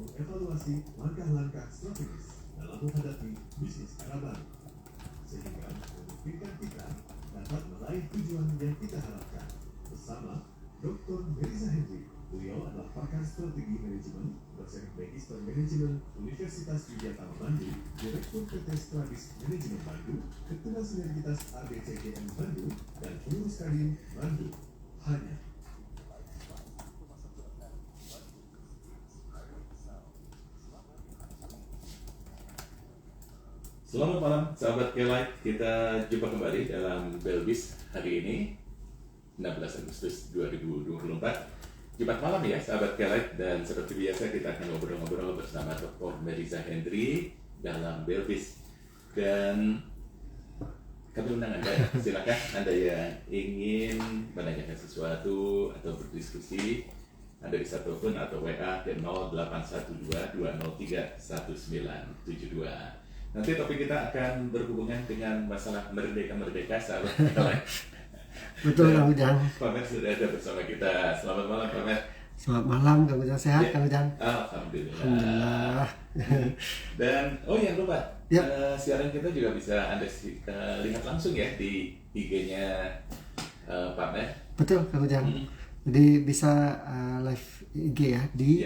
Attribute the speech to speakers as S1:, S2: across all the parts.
S1: mengevaluasi langkah-langkah strategis dalam menghadapi bisnis era baru, sehingga memungkinkan kita dapat meraih tujuan yang kita harapkan. Bersama Dr. Melissa Hendry, beliau adalah pakar strategi manajemen, dosen Magister Manajemen Universitas Widyatama Bandung, Direktur PT Strategis Manajemen Bandung, Ketua Sinergitas ABCGM Bandung, dan pengurus Kadin Bandung. Hanya
S2: Selamat malam sahabat K-Light, kita jumpa kembali dalam Belbis hari ini 16 Agustus 2024 Jumat malam ya sahabat K-Light, dan seperti biasa kita akan ngobrol-ngobrol bersama Dr. Melissa Hendry dalam Belbis. Dan kami undang Anda, silakan Anda yang ingin menanyakan sesuatu atau berdiskusi, Anda bisa telepon atau WA ke 0812 203 1972. Nanti topik kita akan berhubungan dengan masalah merdeka sahabat K-Light.
S3: Betul, Kang Ujang.
S2: Pak Mer sudah ada bersama kita. Selamat malam Pak Mer.
S3: Selamat malam, Kang Ujang. Sehat, Kang Ujang?
S2: Alhamdulillah.
S3: Alhamdulillah.
S2: Dan yang lupa,
S3: Yap.
S2: siaran kita juga bisa Anda lihat langsung ya di IG-nya Pak Mer.
S3: Betul, Kang Ujang. Jadi bisa live IG ya di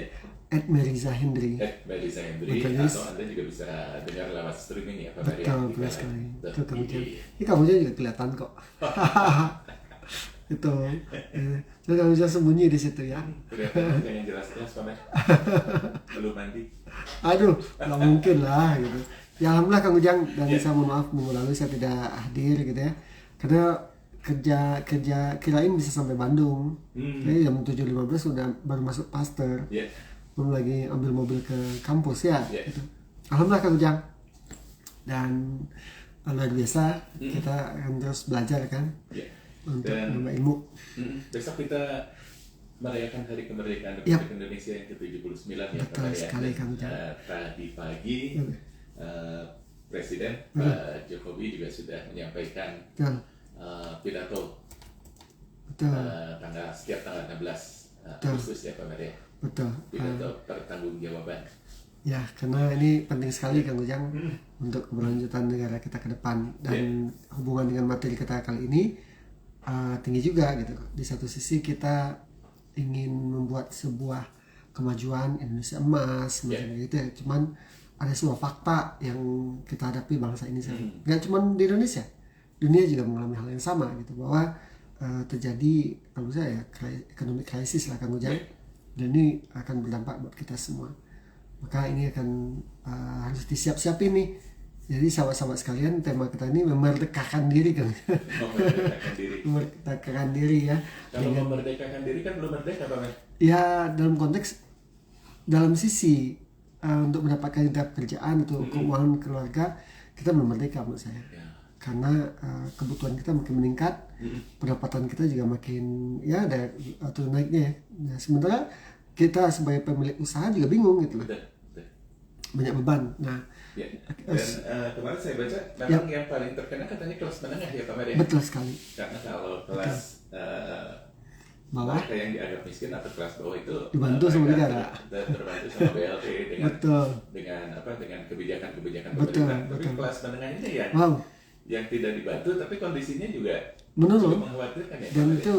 S3: @Melissa Hendry.
S2: Melissa Hendry,
S3: Betul,
S2: atau Anda juga bisa dengar lewat streaming ya Pak Mer.
S3: Betul sekali. Betul, Kang Ujang. Ini Kang Ujang juga kelihatan kok. Itu. Jadi Kang Ujang sembunyi di situ ya.
S2: Kelihatan yang jelas-jelas Pak Mer. Belum mandi.
S3: Aduh, nggak mungkin lah gitu. Ya alhamdulillah Kang Ujang, dan saya mohon maaf minggu lalu saya tidak hadir gitu ya. Karena kerja kirain bisa sampai Bandung. Jadi jam 7.15 udah baru masuk Pasteur. Belum lagi ambil mobil ke kampus ya. Gitu. Alhamdulillah Kang Ujang. Dan luar biasa kita akan terus belajar kan untuk menambah ilmu.
S2: Besok kita merayakan Hari Kemerdekaan Republik Indonesia yang ke-79 ya Pak Mer.
S3: Sekali Kang Ujang.
S2: Tadi pagi Presiden Pak Jokowi juga sudah menyampaikan pidato setiap tanggal 16 Agustus ya Pak Mer.
S3: Betul.
S2: Pidato pertanggungjawaban.
S3: Ya, karena ini penting sekali Kang Ujang untuk keberlanjutan negara kita ke depan, dan hubungan dengan materi kita kali ini tinggi juga gitu. Di satu sisi kita ingin membuat sebuah kemajuan Indonesia emas, macam gitu ya. Cuman ada sebuah fakta yang kita hadapi bangsa ini sekarang. Nggak cuma di Indonesia, dunia juga mengalami hal yang sama gitu, bahwa terjadi kalau saya economic crisis lah Kang Ujang. Dan ini akan berdampak buat kita semua. Maka ini akan harus disiap-siapin nih. Jadi sahabat-sahabat sekalian, tema kita ini memerdekakan diri kan. Memerdekakan diri ya.
S2: Kalau memerdekakan diri kan belum merdeka Pak Mer.
S3: Ya dalam konteks, dalam sisi untuk mendapatkan pekerjaan atau keuangan keluarga, kita belum merdeka menurut saya. Karena kebutuhan kita makin meningkat, pendapatan kita juga makin ada atau naiknya ya. Nah, sementara kita sebagai pemilik usaha juga bingung gitu loh. Banyak beban. Nah,
S2: dan kemarin saya baca memang yang paling terkena katanya kelas menengah ya Pak Mer ya.
S3: Betul sekali.
S2: Karena kalau kelas
S3: bawah,
S2: mereka yang dianggap miskin atau kelas bawah itu
S3: dibantu sama negara.
S2: Terbantu sama BLT dengan dengan kebijakan-kebijakan pemerintah. Tapi kelas menengah ini yang tidak dibantu, tapi kondisinya juga
S3: menurun,
S2: mengkhawatirkan ya.
S3: Dan itu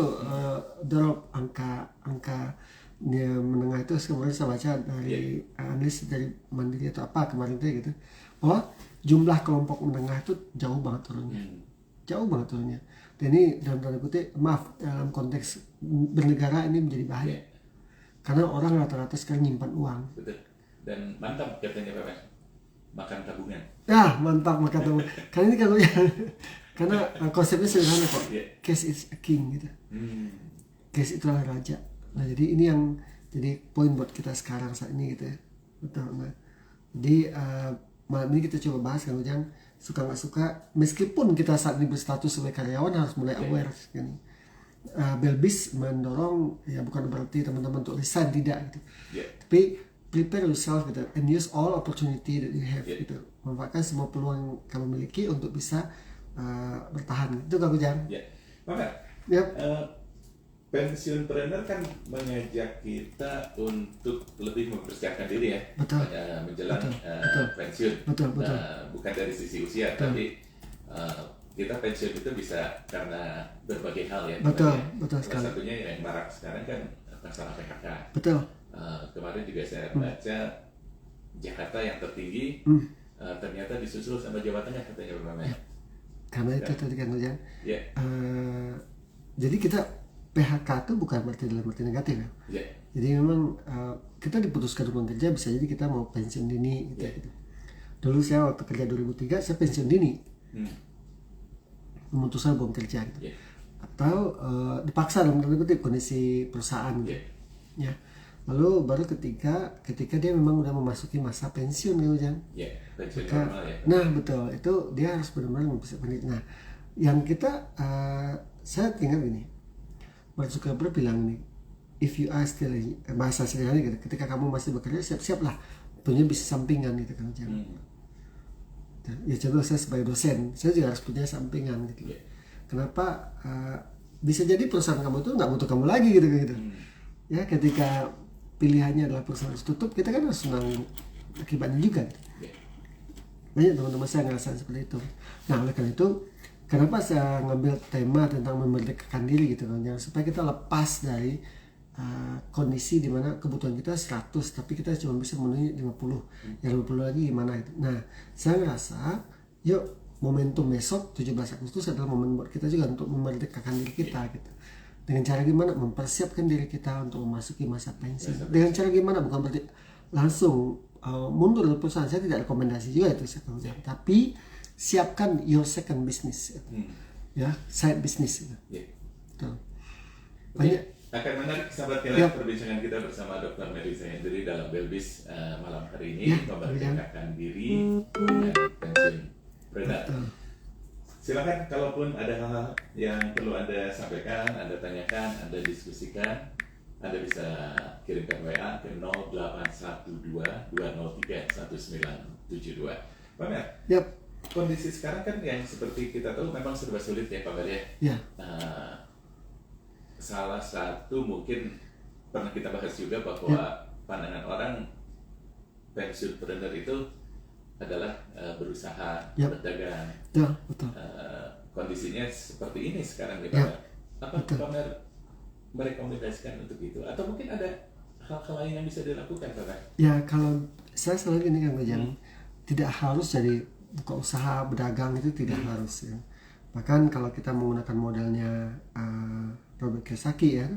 S3: drop angka menengah itu kemarin saya baca dari analis dari Mandiri atau apa kemarin itu gitu, bahwa jumlah kelompok menengah itu jauh banget turunnya. Dan ini dalam tanda kutip, dalam konteks bernegara ini menjadi bahaya. Karena orang rata-rata sekarang nyimpan uang.
S2: Betul. Dan mantap katanya Pak Mer, makan tabungan.
S3: Mantap makan tabungan. Karena ini karena konsepnya sederhana kok. Cash is a king gitu. Cash itulah raja. Nah, jadi ini yang jadi poin buat kita sekarang saat ini gitu ya. Betul. Nah, jadi malam ini kita coba bahas Kang Ujang, suka nggak suka, meskipun kita saat ini berstatus sebagai karyawan harus mulai aware kan. Belbis mendorong ya, bukan berarti teman-teman untuk resign, tidak gitu. Tapi prepare yourself gitu, and use all opportunity that you have gitu. Manfaatkan semua peluang yang kamu miliki untuk bisa bertahan. Itu Kang Ujang.
S2: Maka pensiunpreneur kan mengajak kita untuk lebih mempersiapkan diri ya,
S3: Betul.
S2: menjelang
S3: Betul.
S2: pensiun.
S3: Betul.
S2: Bukan dari sisi usia,
S3: Betul.
S2: tapi kita pensiun itu bisa karena berbagai hal ya.
S3: Betul
S2: Salah
S3: sekali.
S2: satunya yang marak sekarang kan masalah PHK.
S3: Betul.
S2: Kemarin juga saya baca Jakarta yang tertinggi ternyata disusul sama Jawa Tengah katanya Pak.
S3: Karena itu tadi kan Ujang.
S2: Ya.
S3: Jadi kita PHK itu bukan berarti dalam arti negatif ya.
S2: Ya.
S3: Jadi memang kita diputuskan hubungan kerja, bisa jadi kita mau pensiun dini gitu.
S2: Yeah.
S3: Gitu. Dulu saya waktu kerja 2003 saya pensiun dini, memutuskan hubungan kerja gitu.
S2: Yeah.
S3: Atau dipaksa dalam tanda kutip kondisi perusahaan gitu.
S2: Yeah.
S3: Ya. Lalu baru ketika dia memang udah memasuki masa pensiun gitu Jan.
S2: Ya, pensiun
S3: Maka,
S2: normal ya.
S3: nah betul, itu dia harus benar-benar mempersiapkan diri. Nah, yang kita saya ingat gini, Mark Zuckerberg bilang nih, if you are still bahasa sederhana gitu, ketika kamu masih bekerja siap-siaplah punya bisnis sampingan gitu kan Jan. Ya contoh saya sebagai dosen, saya juga harus punya sampingan gitu.
S2: Yeah.
S3: Kenapa? Bisa jadi perusahaan kamu tuh nggak butuh kamu lagi gitu gitu. Ya ketika pilihannya adalah perusahaan harus tutup, kita kan harus menanggung akibatnya juga.
S2: Yeah.
S3: Banyak teman-teman saya ngerasain seperti itu. Nah oleh karena itu, kenapa saya ngambil tema tentang memerdekakan diri gitu kan, supaya kita lepas dari kondisi dimana kebutuhan kita 100 tapi kita cuma bisa memenuhi 50, yang 50 lagi gimana itu. Nah saya ngerasa yuk momentum besok 17 Agustus adalah momen buat kita juga untuk memerdekakan diri kita gitu. Dengan cara gimana? Mempersiapkan diri kita untuk memasuki masa pensiun. Dengan cara gimana? Bukan berarti langsung mundur dari perusahaan. Saya tidak rekomendasi juga itu saya tapi siapkan your second business ya, side business gitu. Banyak.
S2: Akan menarik sahabat kalian perbincangan kita bersama Dr. Melissa Hendry dalam Belbis malam hari ini, memerdekakan diri dengan pensiunpreneur. Silakan kalaupun ada hal-hal yang perlu Anda sampaikan, Anda tanyakan, Anda diskusikan, Anda bisa kirimkan WA ke 0812 203 1972. Pak Mer, kondisi sekarang kan yang seperti kita tahu memang serba sulit ya Pak Mer ya. Salah satu mungkin pernah kita bahas juga bahwa pandangan orang pensiunpreneur itu adalah berusaha berdagang.
S3: Betul.
S2: Kondisinya seperti ini sekarang nih Pak. Apa Pak Mer merekomendasikan untuk itu? Atau mungkin ada hal-hal lain yang bisa dilakukan Pak?
S3: Ya kalau saya selalu ini kan tidak harus jadi buka usaha berdagang itu tidak harus ya. Bahkan kalau kita menggunakan modelnya Robert Kiyosaki ya,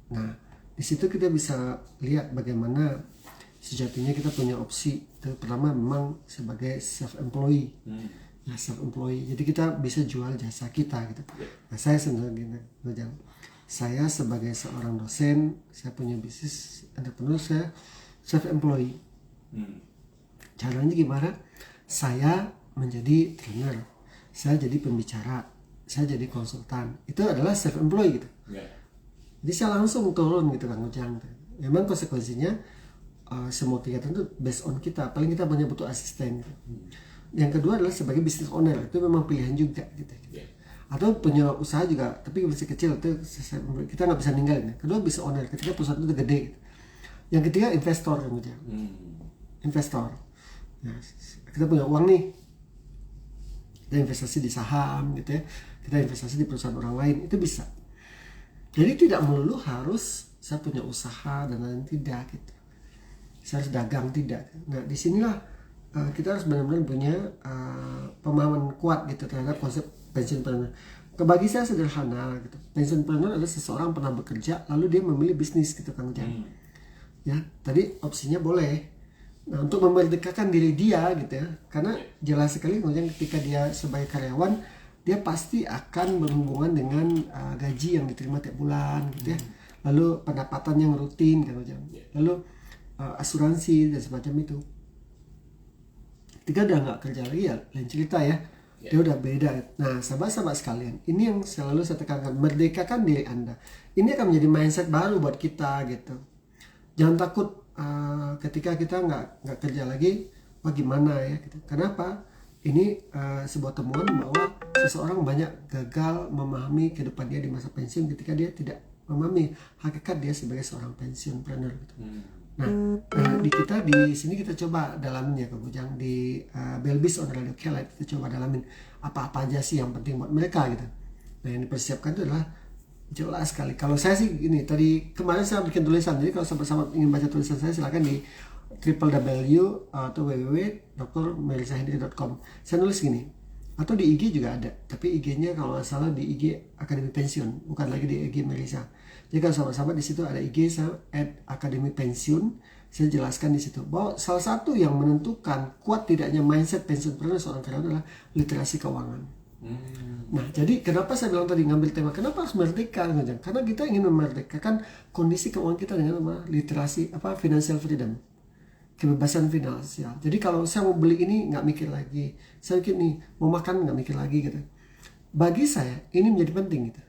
S3: nah di situ kita bisa lihat bagaimana sejatinya kita punya opsi. Pertama memang sebagai self-employee, self-employee. Jadi kita bisa jual jasa kita gitu. Nah saya sendiri saya sebagai seorang dosen, saya punya bisnis entrepreneur, saya self-employee. Caranya gimana? Saya menjadi trainer, saya jadi pembicara, saya jadi konsultan. Itu adalah self-employed gitu. Jadi saya langsung turun gitu Kang Ujang. Memang konsekuensinya semua kegiatan itu based on kita. Paling kita banyak butuh asisten gitu. Yang kedua adalah sebagai business owner, itu memang pilihan juga gitu. Atau punya usaha juga tapi masih kecil, itu kita nggak bisa ninggalin. Kedua business owner ketika perusahaan itu gede gitu. Yang ketiga investor Kang Ujang. Investor. Nah, kita punya uang nih, kita investasi di saham gitu ya, kita investasi di perusahaan orang lain, itu bisa. Jadi tidak melulu harus saya punya usaha dan lain, tidak gitu. Saya harus dagang, tidak. Nah disinilah kita harus benar-benar punya pemahaman kuat gitu terhadap konsep pensiunpreneur. Bagi saya sederhana gitu. Pensiunpreneur adalah seseorang pernah bekerja lalu dia memilih bisnis gitu Kang Ujang. Ya, tadi opsinya boleh. Nah, untuk memerdekakan diri dia gitu ya, karena jelas sekali kemudian ketika dia sebagai karyawan, dia pasti akan berhubungan dengan gaji yang diterima tiap bulan gitu ya, lalu pendapatan yang rutin kan, lalu asuransi dan semacam itu. Ketika udah nggak kerja lagi ya lain cerita ya, dia udah beda. Nah sahabat-sahabat sekalian, ini yang selalu saya tekankan, merdekakan diri Anda. Ini akan menjadi mindset baru buat kita gitu. Jangan takut ketika kita nggak kerja lagi, wah gimana ya gitu. Kenapa? ini sebuah temuan bahwa seseorang banyak gagal memahami kehidupan dia di masa pensiun ketika dia tidak memahami hakikat dia sebagai seorang pensiunpreneur gitu. Nah, di sini kita coba dalamin ya Kang Ujang, di Belbis on Radio Kelight kita coba dalamin apa-apa aja sih yang penting buat mereka gitu. Nah, yang dipersiapkan itu adalah jelas sekali. Kalau saya sih ini tadi kemarin saya bikin tulisan, jadi kalau sahabat-sahabat ingin baca tulisan saya silakan di www atau www.drmelisahindri.com. Saya nulis gini, atau di IG juga ada, tapi IG-nya kalau nggak salah di IG Akademi Pensiun, bukan lagi di IG Melisa. Jadi kalau sahabat-sahabat di situ ada IG saya @Akademi Pensiun. Saya jelaskan di situ bahwa salah satu yang menentukan kuat tidaknya mindset pensiunpreneur seorang karyawan adalah literasi keuangan. Nah, jadi kenapa saya bilang tadi ngambil tema kenapa harus merdeka? Karena kita ingin memerdekakan kondisi keuangan kita dengan literasi financial freedom, kebebasan finansial. Jadi kalau saya mau beli ini nggak mikir lagi, saya mikir nih mau makan nggak mikir lagi gitu. Bagi saya ini menjadi penting gitu.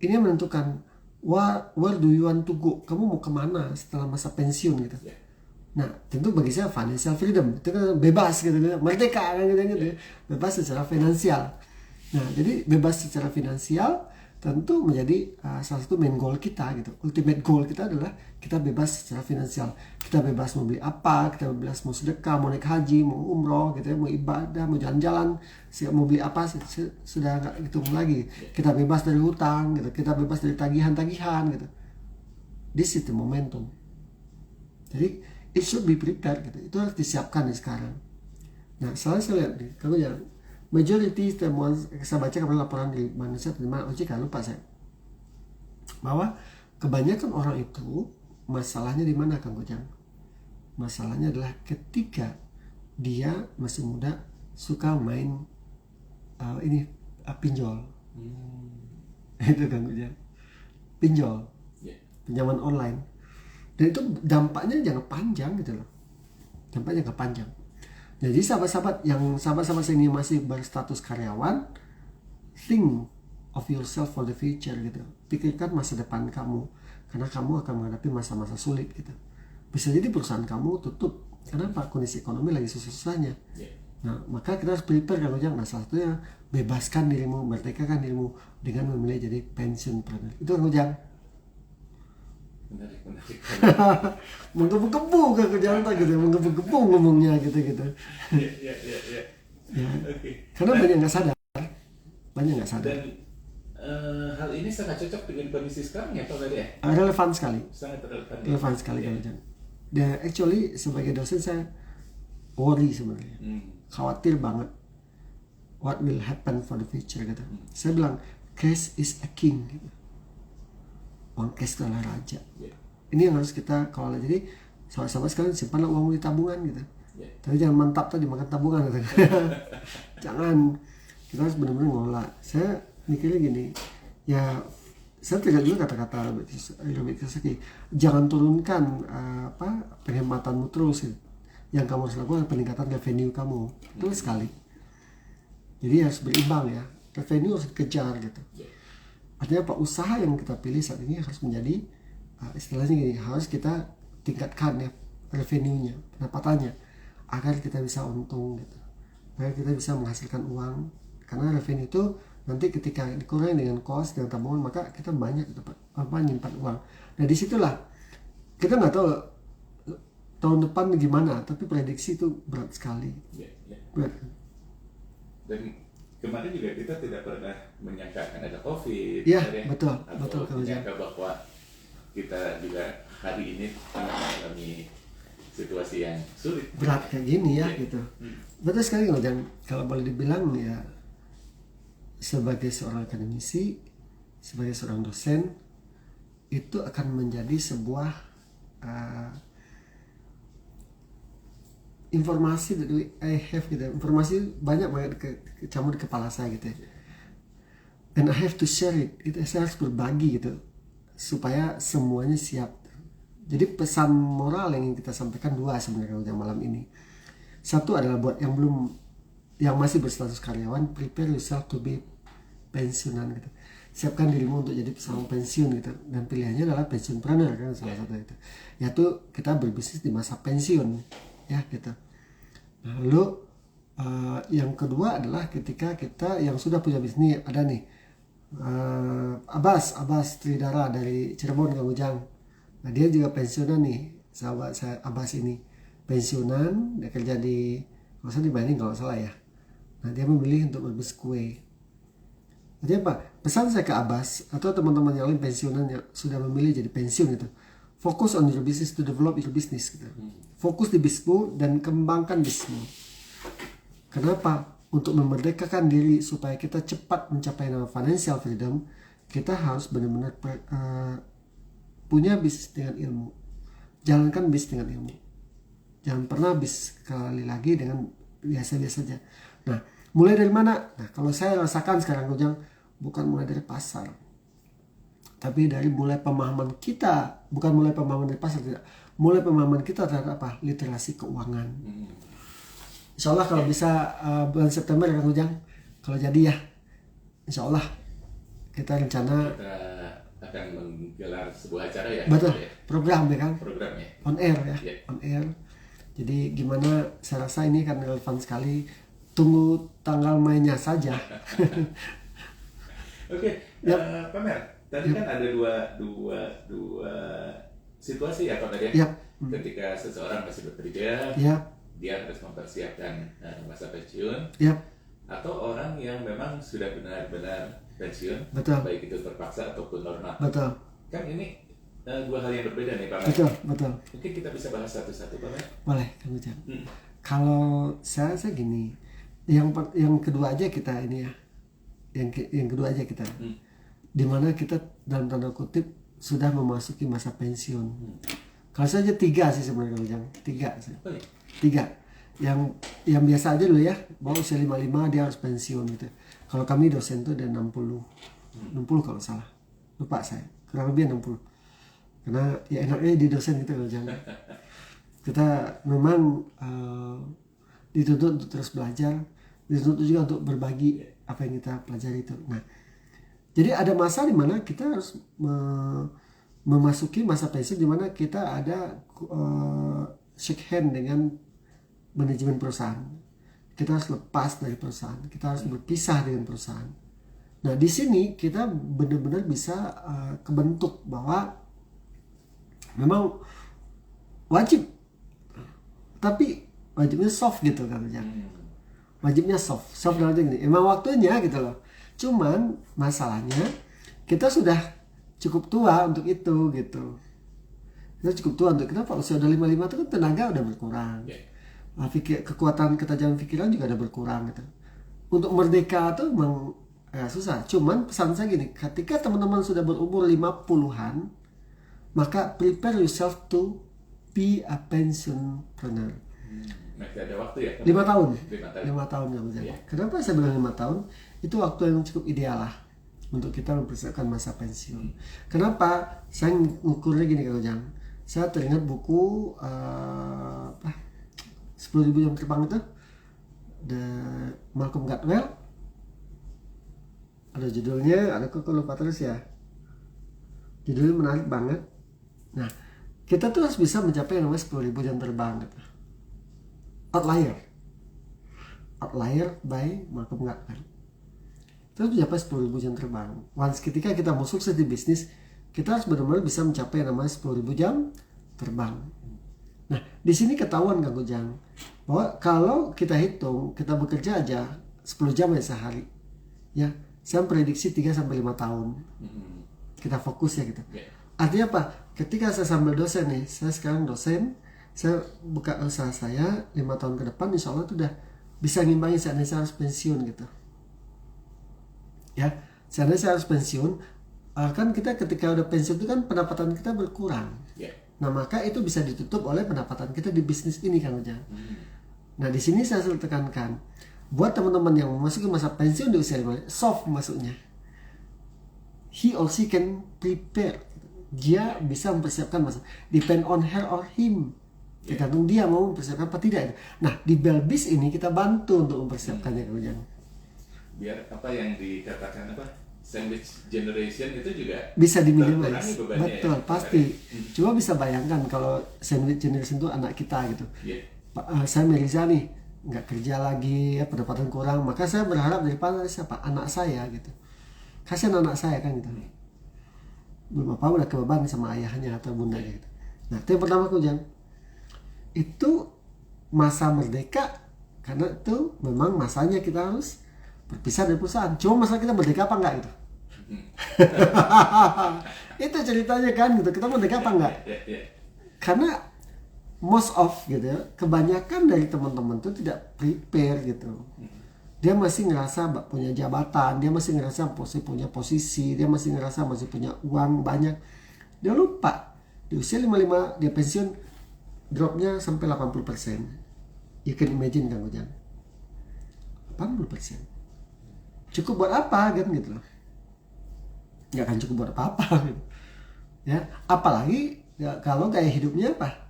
S3: Ini menentukan where do you want to go? Kamu mau kemana setelah masa pensiun gitu. Nah, tentu bagi saya financial freedom itu kan bebas gitu, merdeka kan gitu, bebas secara finansial. Nah, jadi bebas secara finansial tentu menjadi salah satu main goal kita gitu. Ultimate goal kita adalah kita bebas secara finansial. Kita bebas mau beli apa, kita bebas mau sedekah, mau naik haji, mau umroh gitu ya, mau ibadah, mau jalan-jalan, mau beli apa sudah nggak hitung lagi. Kita bebas dari hutang gitu, kita bebas dari tagihan-tagihan gitu. This is the momentum. Jadi it should be prepared gitu. Itu harus disiapkan nih sekarang. Nah, saya lihat nih, kalau ya majority temuan saya baca kemarin laporan di manusia terima OJK, lupa saya, bahwa kebanyakan orang itu masalahnya di mana Kang Ujang? Masalahnya adalah ketika dia masih muda suka main pinjol. Itu Kang Ujang, pinjol, pinjaman online. Dan itu dampaknya jangka panjang gitu loh, dampaknya jangka panjang. Jadi sahabat-sahabat saya ini masih berstatus karyawan, think of yourself for the future gitu. Pikirkan masa depan kamu, karena kamu akan menghadapi masa-masa sulit gitu. Bisa jadi perusahaan kamu tutup. Kenapa? Kondisi ekonomi lagi susah-susahnya. Nah, maka kita harus prepare Kang Ujang. Nah, salah satunya bebaskan dirimu, merdekakan dirimu dengan memilih jadi pensiunpreneur. Itu Kang Ujang.
S2: Menarik.
S3: Menggebu-gebu Kang Ujang gitu, menggebu-gebu ngomongnya gitu.
S2: Iya.
S3: Ya.
S2: Oke.
S3: Karena banyak nggak sadar.
S2: Dan hal ini sangat cocok dengan kondisi sekarang ya Pak Bade ya?
S3: Relevan sekali.
S2: Sangat relevan.
S3: Relevan sekali Kang Ujang. Dan actually sebagai dosen saya worry sebenarnya, khawatir banget what will happen for the future gitu. Saya bilang cash is a king gitu. Uang cash adalah raja. Ini yang harus kita kelola. Jadi sahabat-sahabat sekalian simpanlah uang di tabungan gitu. Tapi jangan mantap tadi makan tabungan gitu. Jangan. Kita harus benar-benar ngelola. Saya mikirnya gini, ya saya tidak juga kata-kata Robert Kiyosaki, jangan turunkan penghematanmu terus gitu. Yang kamu harus lakukan adalah peningkatan revenue kamu. Betul sekali. Jadi harus berimbang ya. Revenue harus dikejar gitu. Artinya apa, usaha yang kita pilih saat ini harus menjadi istilahnya gini, harus kita tingkatkan ya revenue-nya, pendapatannya, agar kita bisa untung gitu, agar kita bisa menghasilkan uang. Karena revenue itu nanti ketika dikurangi dengan cost, dengan tabungan, maka kita banyak nyimpan uang. Nah disitulah kita nggak tahu tahun depan gimana, tapi prediksi itu berat sekali. Berat.
S2: Dan kemarin juga kita tidak pernah menyangka akan ada COVID.
S3: Iya,
S2: ya?
S3: betul
S2: Atau menyangka bahwa kita juga hari ini tengah mengalami situasi yang sulit.
S3: Berat kayak gini ya gitu. Betul sekali Kang Ujang. Kalau boleh dibilang ya, sebagai seorang akademisi, sebagai seorang dosen, itu akan menjadi sebuah informasi dari I have gitu, informasi banyak kecamur di kepala saya gitu, and I have to share it. Saya harus berbagi gitu supaya semuanya siap. Jadi pesan moral yang ingin kita sampaikan dua sebenarnya malam ini. Satu adalah buat yang masih berstatus karyawan, prepare yourself to be pensiunan gitu. Siapkan dirimu untuk jadi pesaing pensiun gitu. Dan pilihannya adalah pensiunpreneur kan salah satu itu. Yaitu kita berbisnis di masa pensiun ya gitu. Lalu Yang kedua adalah ketika kita yang sudah punya bisnis, ada nih Abbas Tridara dari Cirebon, Kang Ujang. Nah dia juga pensiunan nih, sahabat saya Abbas ini pensiunan, dia kerja di kalau salah di Bali kalau salah ya. Nah dia memilih untuk berbisnis kue. Jadi apa? Pesan saya ke Abbas atau teman-teman yang lain pensiunan yang sudah memilih jadi pensiun gitu. Focus on your business to develop your business gitu. Fokus di bisnismu dan kembangkan bisnismu. Kenapa? Untuk memerdekakan diri supaya kita cepat mencapai nama financial freedom, kita harus benar-benar punya bisnis dengan ilmu. Jalankan bisnis dengan ilmu. Jangan pernah bisnis sekali lagi dengan biasa-biasa saja. Nah, mulai dari mana? Nah, kalau saya rasakan sekarang Ujang, bukan mulai dari pasar, tapi dari mulai pemahaman kita, bukan mulai pemahaman dari pasar, tidak. Mulai pemahaman kita terhadap apa? Literasi keuangan. Insya Allah kalau bisa bulan September Kang Ujang, kalau jadi ya, Insya Allah kita rencana
S2: Kita akan menggelar sebuah acara ya.
S3: betul
S2: Ya?
S3: program ya kan,
S2: Programnya.
S3: on air ya,
S2: Ya.
S3: on air. Jadi gimana? Saya rasa ini kan relevan sekali. Tunggu tanggal mainnya saja.
S2: Oke, Pak Mer, tadi kan ada dua situasi ya Pak Mer ya.
S3: Yap.
S2: Ketika seseorang masih bekerja,
S3: Yap,
S2: dia harus mempersiapkan masa pensiun,
S3: yap,
S2: atau orang yang memang sudah benar-benar pensiun,
S3: Betul.
S2: baik itu terpaksa ataupun normal.
S3: betul,
S2: Kan ini dua hal yang berbeda nih Pak Mer.
S3: betul.
S2: Mungkin kita bisa bahas satu-satu Pak Mer.
S3: Boleh Kang Ujang.
S2: Hmm.
S3: Kalau saya gini, yang kedua aja kita ini ya, yang kedua aja kita, dimana kita dalam tanda kutip sudah memasuki masa pensiun. Kalau saya aja 3 sih sebenarnya Kang Ujang, 3 sih.
S2: Oh, iya.
S3: 3 yang biasa aja dulu ya, bahwa usia 55 dia harus pensiun gitu. Kalau kami dosen tuh ada 60 kalau salah, lupa saya, kurang lebih 60. Karena ya enaknya di dosen gitu Kang Ujang. Kita memang dituntut untuk terus belajar, dituntut juga untuk berbagi apa yang kita pelajari itu. Nah, jadi ada masa di mana kita harus memasuki masa pensiun di mana kita ada shake hand dengan manajemen perusahaan. Kita harus lepas dari perusahaan, kita harus berpisah dengan perusahaan. Nah, di sini kita benar-benar bisa kebentuk bahwa memang wajib, tapi wajibnya soft gitu kan, wajibnya soft dalam arti gini, emang waktunya gitu loh. Cuman masalahnya kita sudah cukup tua untuk itu gitu. Kita cukup tua untuk, kenapa usia udah 55 itu kan tenaga udah berkurang, kekuatan ketajaman pikiran juga udah berkurang gitu. Untuk merdeka tuh emang susah. Cuman pesan saya gini, ketika teman-teman sudah berumur 50-an, maka prepare yourself to be a pensionpreneur.
S2: Masih ada waktu ya?
S3: 5 tahun.
S2: 5 tahun.
S3: Ya,
S2: Iya.
S3: Kenapa saya bilang 5 tahun? Itu waktu yang cukup ideal lah untuk kita mempersiapkan masa pensiun. Kenapa? Saya ngukurnya gini Kang Ujang. Saya teringat buku 10.000 jam terbang itu, Malcolm Gladwell. Ada judulnya, kok lupa terus ya. Judulnya menarik banget. Nah, kita tuh harus bisa mencapai yang namanya 10.000 jam terbang gitu. Outlier by Malcolm Gladwell. Terus mencapai 10.000 jam terbang. Once ketika kita mau sukses di bisnis, kita harus benar-benar bisa mencapai yang namanya 10.000 jam terbang. Nah, di sini ketahuan Kang Ujang bahwa kalau kita hitung, kita bekerja aja 10 jam ya sehari. Ya, saya prediksi 3 sampai 5 tahun. Kita fokus ya gitu. Artinya apa? Ketika saya sambil dosen nih, saya sekarang dosen, saya buka usaha saya 5 tahun ke depan, insya Allah tuh udah bisa ngimbangi seandainya saya harus pensiun gitu. Ya, seandainya saya harus pensiun, kan kita ketika udah pensiun itu kan pendapatan kita berkurang. Nah, maka itu bisa ditutup oleh pendapatan kita di bisnis ini Kang Ujang. Nah, di sini saya selalu tekankan, buat teman-teman yang memasuki masa pensiun di usia 5, soft masuknya. He or she can prepare. Dia bisa mempersiapkan masa. Depend on her or him. Tergantung dia mau mempersiapkan apa tidak. Nah, di Belbis ini kita bantu untuk mempersiapkannya Kang Ujang.
S2: Biar apa yang dikatakan apa? Sandwich generation itu juga
S3: bisa diminimalisir.
S2: Betul,
S3: ya, pasti. Coba bisa bayangkan kalau sandwich generation itu anak kita gitu. Saya Melisa nih, nggak kerja lagi, ya, pendapatan kurang, maka saya berharap daripada siapa anak saya gitu, kasihan anak saya kan gitu, belum apa udah kebeban sama ayahnya atau bundanya gitu. Nah itu yang pertama Kujang, itu masa merdeka, karena itu memang masanya kita harus berpisah dari perusahaan. Cuma masalah kita merdeka apa enggak gitu. Itu ceritanya kan gitu, kita merdeka apa enggak? Karena most of gitu ya, kebanyakan dari teman-teman tuh tidak prepare gitu. Dia masih ngerasa punya jabatan, dia masih ngerasa masih punya posisi, dia masih ngerasa masih punya uang banyak. Dia lupa di usia 55 dia pensiun, dropnya sampai 80%. You can imagine kan Ujang, 80%. Cukup buat apa kan gitu loh? Nggak akan cukup buat apa-apa gitu. Ya, apalagi ya, kalau gaya hidupnya apa?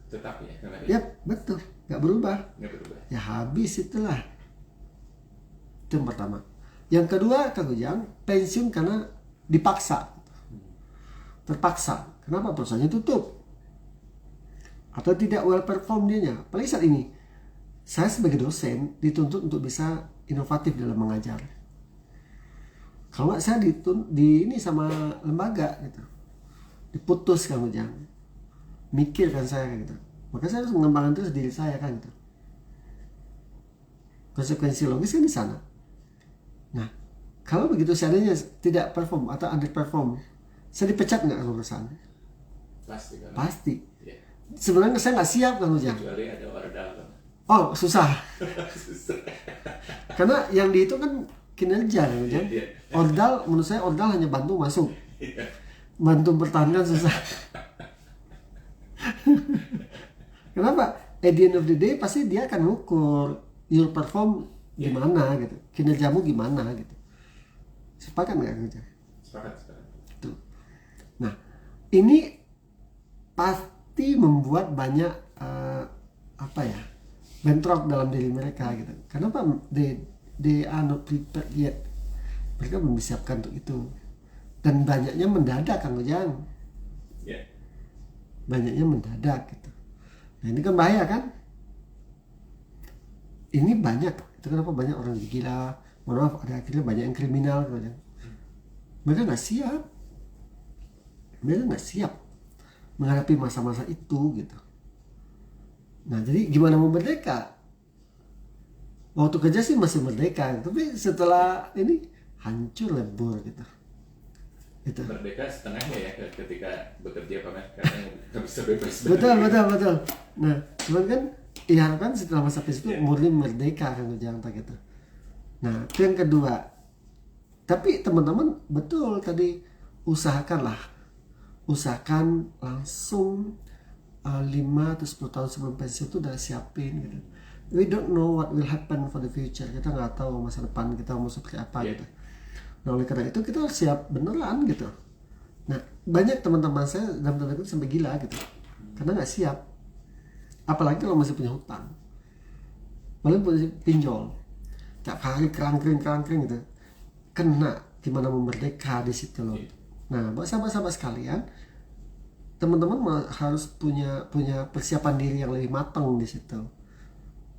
S2: Tetap ya, karena
S3: Ya betul, nggak berubah.
S2: nggak berubah.
S3: Ya habis itulah. Itu yang pertama. Yang kedua Kang Ujang, pensiun karena dipaksa. Terpaksa. Kenapa? Perusahaannya tutup. Atau tidak well perform dianya. Apalagi saat ini, saya sebagai dosen dituntut untuk bisa inovatif dalam mengajar. Kalau nggak saya di ini sama lembaga gitu, diputus Kang Ujang. Mikir kan saya gitu. Maka saya harus mengembangkan terus diri saya kan gitu. Konsekuensi logis kan di sana. Nah, kalau begitu seandainya tidak perform atau underperform, saya dipecat nggak sama perusahaan?
S2: Pasti kan.
S3: Pasti.
S2: Ya.
S3: Sebenarnya saya nggak siap Kang Ujang.
S2: Kecuali ada ordal kan.
S3: Oh susah. Karena yang dihitung kan kinerja Kang Ujang.
S2: Iya.
S3: Ordal, menurut saya ordal hanya bantu masuk.
S2: Iya.
S3: Bantu pertahankan susah. Kenapa? At the end of the day pasti dia akan ngukur your perform gimana gitu, kinerjamu gimana gitu. Sepakat nggak gitu?
S2: Sepakat.
S3: Tuh. Nah ini pasti membuat banyak bentrok dalam diri mereka gitu. Kenapa? They are not prepared yet. Mereka belum disiapkan untuk itu. Dan banyaknya mendadak Kang Ujang.
S2: Ya.
S3: Banyaknya mendadak gitu. Nah ini kan bahaya kan? Ini banyak. Itu kenapa banyak orang gila. Mohon maaf, ada akhirnya banyak yang kriminal. Mereka nggak siap. Mereka nggak siap menghadapi masa-masa itu gitu. Nah jadi gimana mau merdeka? Waktu kerja sih masih merdeka, tapi setelah ini hancur lebur gitu. Gitu.
S2: Merdeka setengahnya ya ketika bekerja Pak, karena nggak bisa bebas.
S3: Betul. Nah, cuman kan diharapkan setelah masa pensiun itu murni merdeka kan jangan tak gitu. Nah, itu yang kedua. Tapi teman-teman betul tadi usahakan langsung 5 atau 10 tahun sebelum pensiun itu udah siapin gitu. We don't know what will happen for the future. Kita nggak tahu masa depan kita mau seperti apa gitu. Nah oleh karena itu kita harus siap beneran gitu. Nah banyak teman-teman saya dalam tanda kutip sampai gila gitu, karena nggak siap. Apalagi kalau masih punya hutang, paling punya pinjol, tiap hari kerang-kering gitu, kena gimana mau merdeka di situ loh. Nah buat sahabat-sahabat sekalian, teman-teman harus punya persiapan diri yang lebih matang di situ.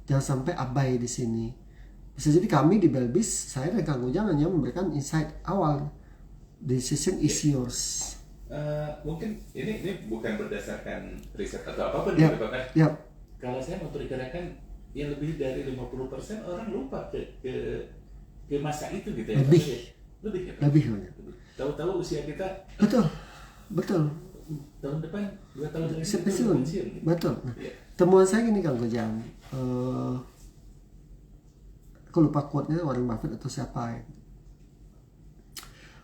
S3: Jangan sampai abai di sini. Bisa jadi kami di Belbis, saya dan Kang Ujang hanya memberikan insight awal. Decision is yours.
S2: Mungkin ini bukan berdasarkan riset atau apapun
S3: Yap.
S2: gitu Pak.
S3: Yap.
S2: Kalau saya memperkirakan ya lebih dari 50% orang lupa ke masa itu gitu ya.
S3: Lebih.
S2: Lebih ya Pak?
S3: Lebih banyak.
S2: Tahu-tahu usia kita
S3: Betul.
S2: tahun depan 2 tahun lagi kita
S3: Pensiun.
S2: gitu.
S3: Betul. Nah,
S2: Iya.
S3: temuan saya gini Kang Ujang. Aku lupa quote-nya Warren Buffett atau siapa ya.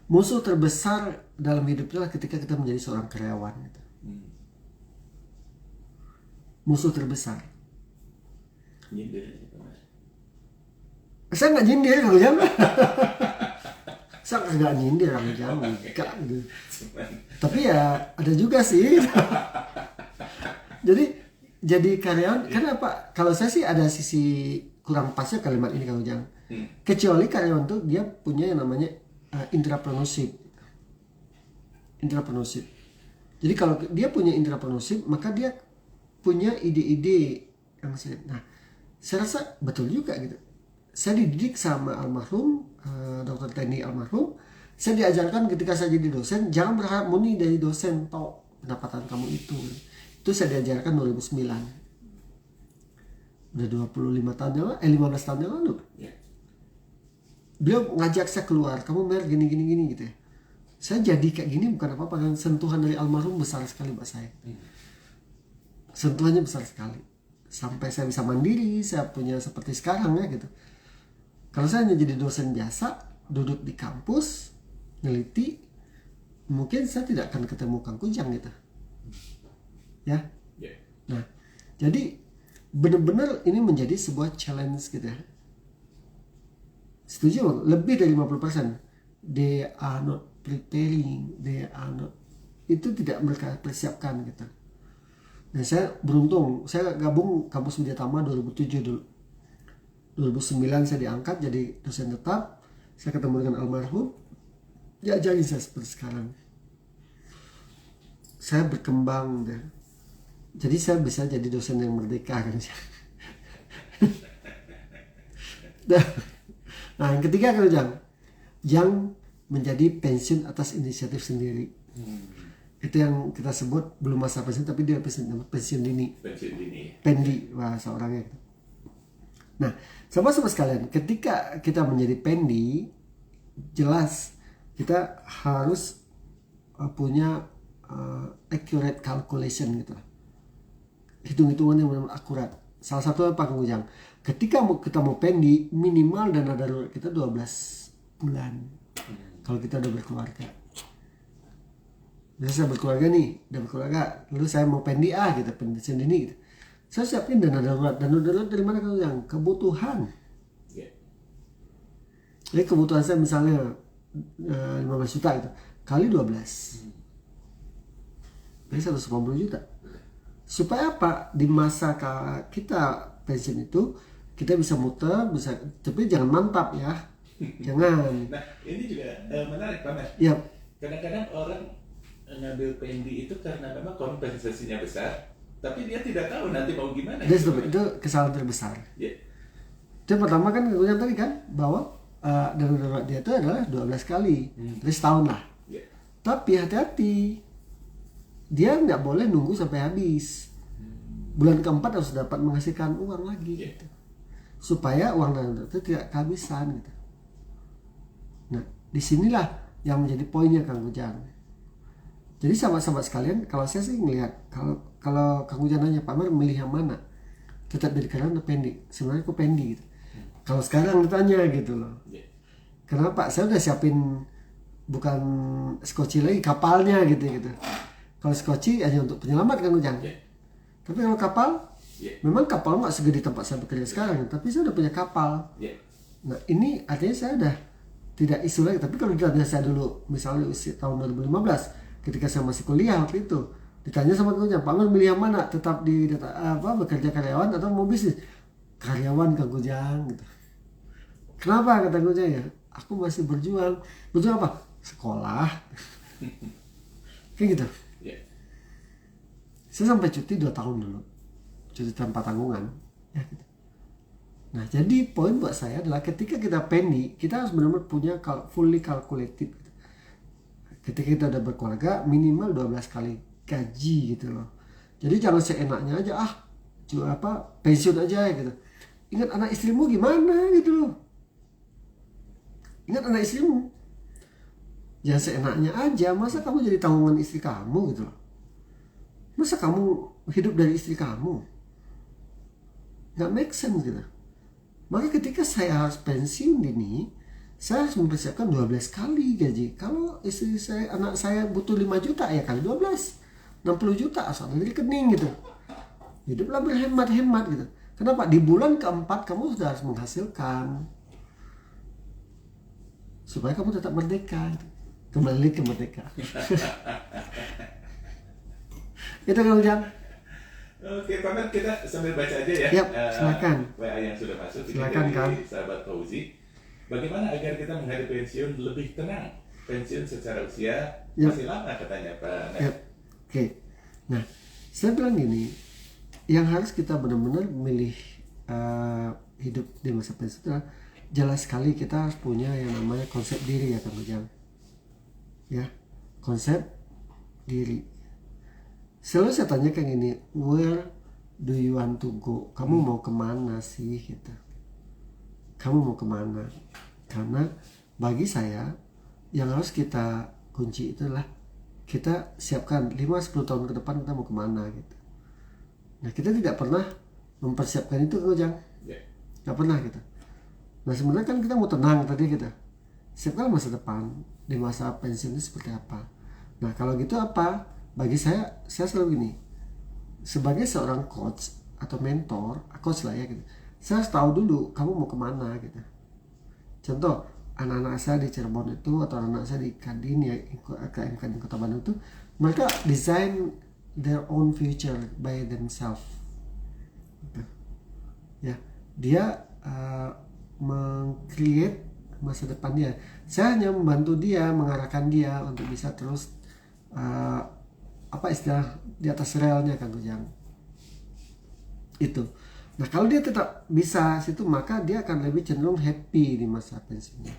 S3: Musuh terbesar dalam hidup adalah ketika kita menjadi seorang karyawan gitu. Musuh terbesar.
S2: Nyindir aja, Pak.
S3: Saya nggak nyindir Kang Ujang. Saya nggak nyindir Kang Ujang. Nggak, gitu. Tapi ya ada juga sih. Jadi karyawan, kenapa? Kalau saya sih ada sisi kurang pasnya kalimat ini Kang Ujang. Kecuali karyawan tuh dia punya yang namanya intrapreneurship. Jadi kalau dia punya intrapreneurship, maka dia punya ide-ide yang nah Saya rasa betul juga gitu. Saya dididik sama almarhum Dr. Tendi almarhum. Saya diajarkan ketika saya jadi dosen, jangan berharap murni dari dosen toh pendapatan kamu itu. Itu saya diajarkan 2009. Udah 25 tahun yang lalu, 15 tahun yang lalu.
S2: Ya.
S3: Beliau ngajak saya keluar, kamu Mer gini gitu ya. Saya jadi kayak gini bukan apa-apa, kan sentuhan dari almarhum besar sekali buat saya. Sentuhannya besar sekali. Sampai saya bisa mandiri, saya punya seperti sekarang ya gitu. Kalau saya hanya jadi dosen biasa, duduk di kampus, neliti, mungkin saya tidak akan ketemu Kang Kujang gitu. Ya.
S2: Ya.
S3: Nah, jadi benar-benar ini menjadi sebuah challenge gitu ya. Setuju bang? Lebih dari 50%. They are not preparing, they are not, itu tidak mereka persiapkan gitu. Dan saya beruntung, saya gabung kampus Widyatama 2007 dulu. 2009 saya diangkat jadi dosen tetap. Saya ketemu dengan almarhum, diajarin saya seperti sekarang. Saya berkembang deh. Jadi saya bisa jadi dosen yang merdeka kan. Nah, yang ketiga kan yang menjadi pensiun atas inisiatif sendiri. Itu yang kita sebut belum masa pensiun, tapi dia pensiun dini.
S2: Pensiun dini.
S3: Pendi bahasa orangnya. Nah, sahabat-sahabat sekalian, ketika kita menjadi pendi, jelas kita harus punya accurate calculation gitu. Hitung-hitungan yang benar-benar akurat. Salah satu apa Kang Ujang? Ketika kita mau pendi, minimal dana darurat kita 12 bulan. Kalau kita udah berkeluarga. Biasa saya berkeluarga nih, udah berkeluarga, lalu saya mau pendi gitu, pensiun dini gitu. Saya siapin dana darurat. Dana darurat dari mana Kang Ujang? Kebutuhan.
S2: Ya.
S3: Jadi kebutuhan saya misalnya 15 juta gitu, kali 12. Jadi 180 juta. Supaya apa? Di masa kita pensiun itu kita bisa muter, bisa, tapi jangan mantap ya. Jangan.
S2: Nah, ini juga menarik banget.
S3: Ya,
S2: Kadang-kadang orang ngambil pendi itu karena memang kompensasinya besar, tapi dia tidak tahu nanti mau gimana.
S3: itu kesalahan terbesar.
S2: Ya.
S3: Yang pertama kan kemudian tadi kan bahwa dana darurat dia itu adalah 12 kali, jadi setahun lah.
S2: Ya.
S3: Tapi hati-hati, dia nggak boleh nunggu sampai habis. Bulan keempat harus dapat menghasilkan uang lagi,
S2: Yeah.
S3: gitu. Supaya uang dana darurat itu tidak kehabisan. Gitu. Nah, disinilah yang menjadi poinnya Kang Ujang. Jadi sahabat-sahabat sekalian, kalau saya sih ngelihat, kalau Kang Ujang nanya Pak Mar milih yang mana, tetap dari kanan atau pendi? Sebenarnya aku pendi gitu. Kalau sekarang ditanya gitu loh.
S2: Yeah.
S3: Kenapa? Saya udah siapin bukan skoci lagi, kapalnya gitu. Kalau skoci hanya untuk penyelamat Kang Ujang.
S2: Yeah.
S3: Tapi kalau kapal,
S2: Yeah.
S3: memang kapal nggak segede tempat saya bekerja sekarang, tapi saya udah punya kapal.
S2: Yeah.
S3: Nah ini artinya saya udah tidak isu lagi. Tapi kalau ditanya saya dulu, misalnya usia tahun 2015, ketika saya masih kuliah waktu itu, ditanya sama Kang Ujang, Pak Mar milih yang mana? Tetap di bekerja karyawan atau mau bisnis? Karyawan Kang Ujang gitu. Kenapa kata Kang Ujang ya? Aku masih berjuang. Berjuang apa? Sekolah. Kayak gitu.
S2: Yeah.
S3: Saya sampai cuti 2 tahun dulu, cuti tanpa tanggungan ya, gitu. Nah jadi poin buat saya adalah ketika kita pendi, kita harus benar-benar punya fully calculated gitu. Ketika kita udah berkeluarga minimal 12 kali gaji gitu loh. Jadi jangan seenaknya aja pensiun aja gitu. Ingat anak istrimu gimana gitu loh. Ingat anak istrimu. Jangan seenaknya aja, masa kamu jadi tanggungan istri kamu gitu loh. Masa kamu hidup dari istri kamu? Nggak make sense gitu. Maka ketika saya harus pensiun dini, saya harus mempersiapkan 12 kali gaji. Kalau istri saya, anak saya butuh 5 juta ya kali 12, 60 juta asal dari rekening gitu. Hiduplah berhemat-hemat gitu. Kenapa? Di bulan keempat kamu sudah harus menghasilkan. Supaya kamu tetap merdeka gitu. Kembali ke merdeka. Itu Kang Ujang.
S2: Oke, Pak Mar, kita sambil baca aja ya.
S3: Yap, silakan.
S2: WA yang sudah masuk. Ini
S3: Silakan,
S2: dari
S3: Kang.
S2: sahabat Fauzi. Bagaimana agar kita menghadapi pensiun lebih tenang? Pensiun secara usia
S3: Yap.
S2: masih lama katanya Pak.
S3: Ya, oke. Nah, saya bilang gini, yang harus kita benar-benar milih hidup di masa pensiun itu adalah jelas sekali kita harus punya yang namanya konsep diri ya Kang Ujang. Ya, konsep diri. Selalu saya tanyakan ini, where do you want to go? Kamu mau kemana sih gitu? Kamu mau kemana? Karena bagi saya yang harus kita kunci itu adalah kita siapkan 5-10 tahun ke depan kita mau kemana gitu. Nah kita tidak pernah mempersiapkan itu Kang Ujang. Nggak pernah kita. Nah sebenarnya kan kita mau tenang tadi kita. Siapkan masa depan, di masa pensiun itu seperti apa. Nah kalau gitu apa? Bagi saya selalu gini. Sebagai seorang coach atau mentor, coach lah ya gitu. Saya harus tahu dulu kamu mau kemana gitu. Contoh, anak-anak saya di Cirebon itu atau anak saya di Kadin ya, KM Kadin Kota Bandung itu, mereka design their own future by themselves. Gitu. Ya, dia meng-create masa depan dia. Saya hanya membantu dia, mengarahkan dia untuk bisa terus apa istilah di atas relnya Kang Ujang. Itu. Nah kalau dia tetap bisa situ maka dia akan lebih cenderung happy di masa pensiunnya.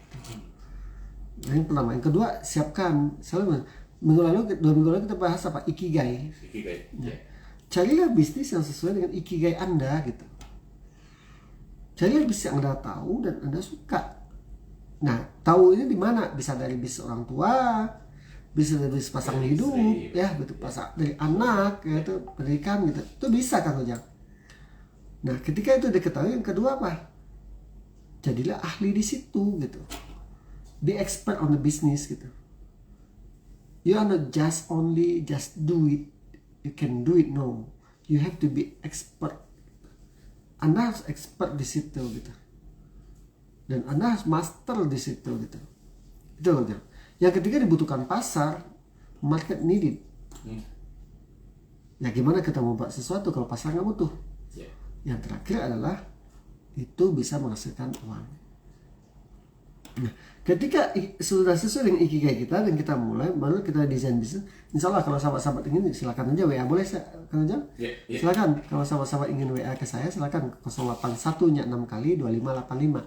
S3: Nah, yang pertama, yang kedua siapkan. Selalu minggu lalu 2 minggu lalu kita bahas apa? Ikigai. Ya. Carilah bisnis yang sesuai dengan ikigai Anda gitu. Carilah bisnis yang Anda tahu dan Anda suka. Nah tahu ini di mana? Bisa dari bisnis orang tua, bisa dari pasangan hidup, ya gitu, dari anak, gitu, pendidikan gitu, itu bisa Kang Ujang. Nah, ketika itu diketahui, yang kedua apa? Jadilah ahli di situ gitu, be expert on the business gitu. You are not just do it, you can do it, no, you have to be expert. Anda harus expert di situ gitu, dan Anda harus master di situ gitu. Itu loh Ujang. Yang ketiga dibutuhkan pasar, market needed. Ya gimana kita mau buat sesuatu kalau pasar nggak butuh? Yang terakhir adalah itu bisa menghasilkan uang. Nah, ketika sudah sesuai dengan ikigai kita dan kita mulai, baru kita desain bisnis. Insya Allah kalau sahabat-sahabat ingin silakan aja WA, boleh Kang Ujang? Silakan. Kalau sahabat-sahabat ingin WA ke saya silakan 081 nya 6 kali 2585.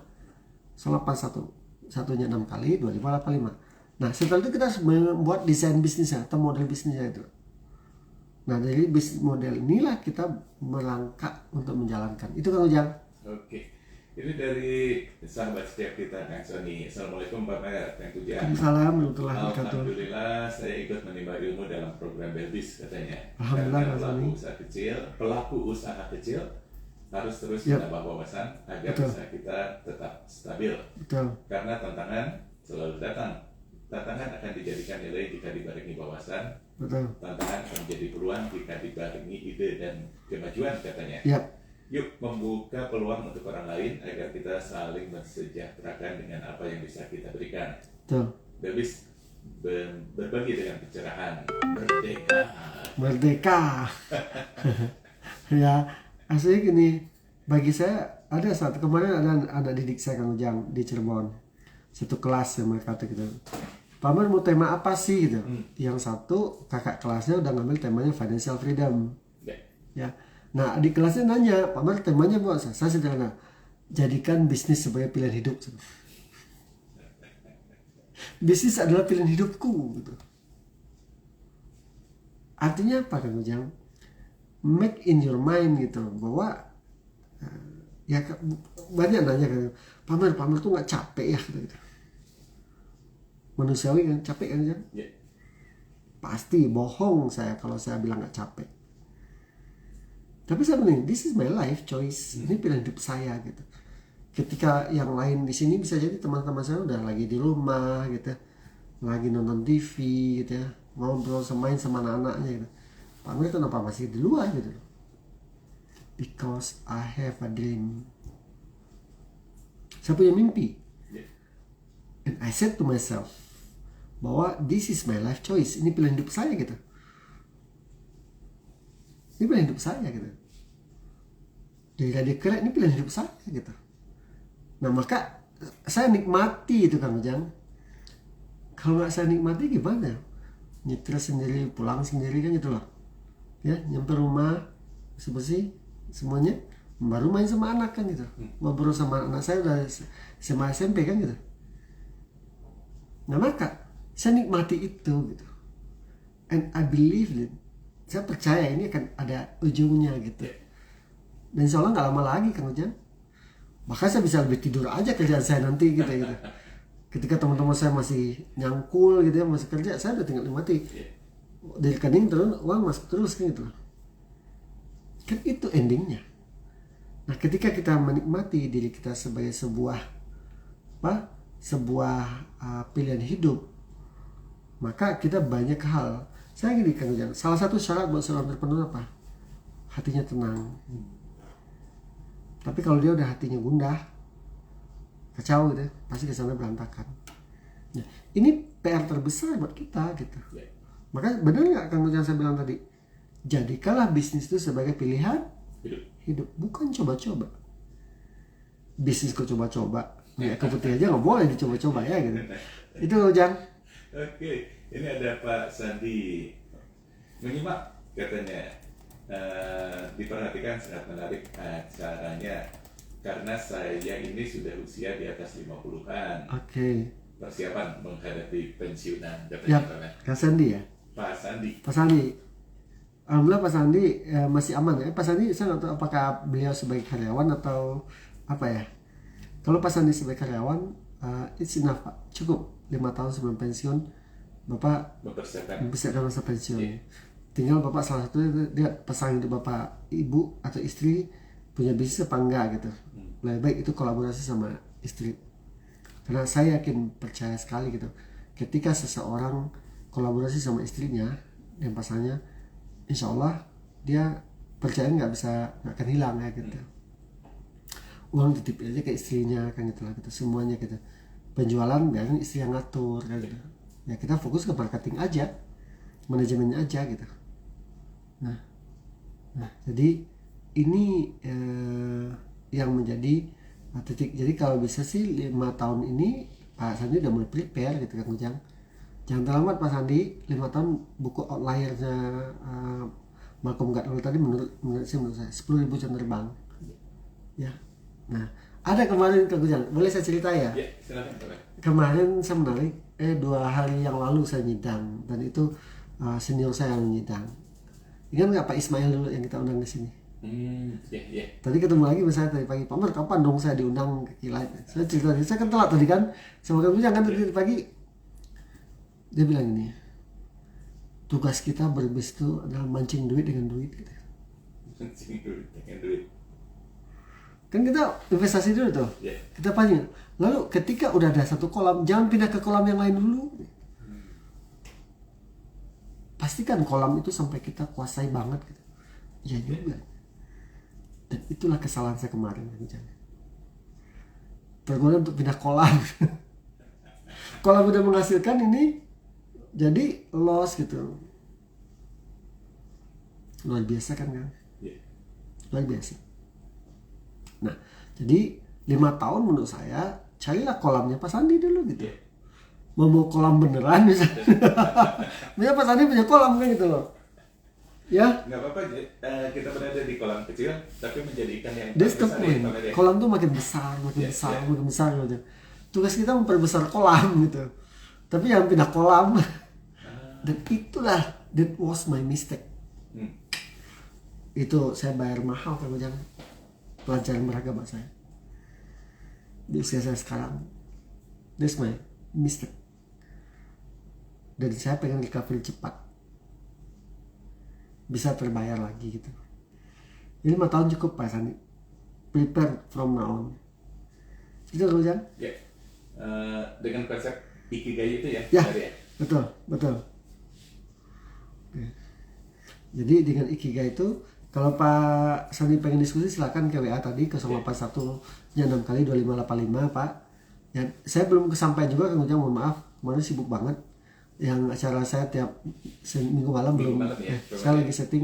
S3: 081 1-nya 6 kali 2585. Nah setelah itu kita harus membuat desain bisnisnya atau model bisnisnya itu. Nah dari bisnis model inilah kita melangkah untuk menjalankan. Itu Kang Ujang.
S2: Oke. Ini dari sahabat setiap kita Kang Sony. Assalamualaikum Pak Mer, Kang Ujang.
S3: Assalamualaikum.
S2: Alhamdulillah saya ikut menimba ilmu dalam program Belbis katanya.
S3: Alhamdulillah.
S2: Karena pelaku usaha kecil harus terus menambah wawasan agar usaha kita tetap stabil.
S3: Betul.
S2: Karena tantangan selalu datang. Tantangan akan dijadikan nilai jika dibarengi wawasan.
S3: Betul.
S2: Tantangan akan menjadi peluang jika dibarengi ide dan kemajuan katanya.
S3: Yap.
S2: Yuk membuka peluang untuk orang lain agar kita saling mensejahterakan dengan apa yang bisa kita berikan.
S3: Betul.
S2: Belbis berbagi dengan pencerahan merdeka.
S3: Merdeka. Ya, aslinya gini. Bagi saya ada satu kemarin ada anak didik saya Kang Ujang di Cirebon. Satu kelas yang mereka kata gitu. Pak Mer mau tema apa sih gitu. Yang satu kakak kelasnya udah ngambil temanya financial freedom. Ya. Nah di kelasnya nanya, Pak Mer temanya buat saya sederhana. Jadikan bisnis sebagai pilihan hidup. Bisnis adalah pilihan hidupku gitu. Artinya apa Kang Ujang? Make in your mind gitu bahwa ya banyak nanya kan, Pak Mer tuh nggak capek ya gitu. Manusiawi kan capek kan Ujang? Pasti bohong saya kalau saya bilang nggak capek. Tapi saya bilang this is my life choice, ini pilihan hidup saya gitu. Ketika yang lain di sini bisa jadi teman-teman saya udah lagi di rumah gitu, lagi nonton TV gitu ya, ngobrol main sama anak-anaknya gitu. Pak Mer kenapa masih di luar gitu? Because I have a dream. Saya punya mimpi. And I said to myself bahwa this is my life choice, ini pilihan hidup saya gitu. Ini pilihan hidup saya gitu. Jadi keren, ini pilihan hidup saya gitu. Nah maka saya nikmati itu Kang Ujang. Kalau nggak saya nikmati gimana? Nyetir sendiri, pulang sendiri kan gitu loh. Ya nyampe rumah bersih-bersih semuanya, baru main sama anak kan gitu, ngobrol sama anak saya udah SMA SMP kan gitu. Nah maka saya nikmati itu gitu, and I believe it, saya percaya ini akan ada ujungnya gitu. Dan insya Allah nggak lama lagi Kang Ujang, bahkan saya bisa lebih tidur aja kerjaan saya nanti gitu. Ketika teman-teman saya masih nyangkul gitu ya, masih kerja, saya udah tinggal nikmati dari rekening turun uang masuk terus kan gitu. Kan itu endingnya. Nah ketika kita menikmati diri kita sebagai sebuah pilihan hidup, maka kita banyak hal. Saya gini Kang Ujang, salah satu syarat buat seorang entrepreneur apa? Hatinya tenang. Tapi kalau dia udah hatinya gundah, kacau gitu, pasti kesannya berantakan. Nah, ini PR terbesar buat kita gitu. Maka benar nggak Kang Ujang saya bilang tadi, jadikanlah bisnis itu sebagai pilihan hidup, bukan coba-coba. Bisnis kok coba-coba, ya keputih aja nggak boleh dicoba-coba ya gitu. Itu Ujang.
S2: Oke, ini ada Pak Sandi menyimak katanya. Diperhatikan sangat menarik acaranya karena saya ini sudah usia di atas 50-an.
S3: Oke.
S2: Persiapan menghadapi pensiunan.
S3: Ya, Kak Sandi ya?
S2: Pak Sandi.
S3: Pak Sandi. Alhamdulillah Pak Sandi masih aman ya. Pak Sandi saya nggak tahu apakah beliau sebagai karyawan atau apa ya. Kalau Pak Sandi sebagai karyawan, it's enough Pak. Cukup 5 tahun sebelum pensiun Bapak mempersiapkan masa pensiun. Tinggal Bapak salah satu dia pasang hidup Bapak, Ibu atau istri punya bisnis apa enggak gitu. Lebih baik itu kolaborasi sama istri. Karena saya yakin, percaya sekali gitu, ketika seseorang kolaborasi sama istrinya dan pasangannya, insya Allah dia percaya nggak akan hilang ya gitu. Uang titip aja ke istrinya kan gitu lah gitu, semuanya gitu. Penjualan biarin istri yang ngatur kan gitu. Ya kita fokus ke marketing aja, manajemennya aja gitu. Nah jadi ini yang menjadi titik. Jadi kalau bisa sih 5 tahun ini Pak Sandi udah mulai prepare gitu kan Ujang. Jangan terlambat Pak Sandi. 5 tahun buku outliernya Malcolm Gladwell tadi menurut saya 10.000 jam terbang ya. Nah ada kemarin Kang Ujang, boleh saya cerita ya?
S2: Ya, silakan.
S3: Kemarin saya menarik 2 hari yang lalu saya nyidang, dan itu senior saya yang nyidang. Ingat nggak Pak Ismail dulu yang kita undang di sini? Tadi ketemu lagi misalnya tadi pagi, Pak Mar kapan dong saya diundang ke Keylight? Saya cerita, saya kan telat tadi kan sama Kang Ujang kan tadi pagi. Dia bilang ini, tugas kita berbisnis itu adalah mancing duit dengan duit gitu.
S2: Mancing duit dengan duit.
S3: Kan kita investasi dulu tuh, kita pancing. Lalu ketika udah ada satu kolam, jangan pindah ke kolam yang lain dulu. Pastikan kolam itu sampai kita kuasai banget gitu. Ya juga. Dan itulah kesalahan saya kemarin. Tergoda untuk pindah kolam. Kolam udah menghasilkan ini, jadi loss gitu. Luar biasa kan kan? Luar biasa. Nah, jadi 5 tahun menurut saya, carilah kolamnya Pak Sandi dulu gitu. Mau kolam beneran misalnya. Misalnya Pak Sandi punya kolam kan gitu loh. Ya.
S2: Nggak apa-apa, kita berada di kolam kecil, tapi menjadi ikan yang
S3: besar. Kolam tuh makin besar gitu. Tugas kita memperbesar kolam gitu. Tapi jangan pindah kolam. Dan itulah, that was my mistake. Itu saya bayar mahal kalau jangan pelajaran beragama saya. Di usia saya sekarang, that's my mistake. Dan saya pengen recovery cepat, bisa terbayar lagi gitu. Jadi 5 tahun cukup Pak Sandi. Prepare from now on. Itu kan Ujang?
S2: Ya. Dengan konsep Ikigai itu ya?
S3: Ya, betul. Jadi dengan Ikigai itu, kalau Pak Sandi pengen diskusi silakan ke WA tadi 081 6 kali 2585 Pak. Ya, saya belum kesampaian juga Kang Ujang, mohon maaf, kemarin sibuk banget. Yang acara saya tiap minggu malam belum
S2: ya,
S3: saya lagi setting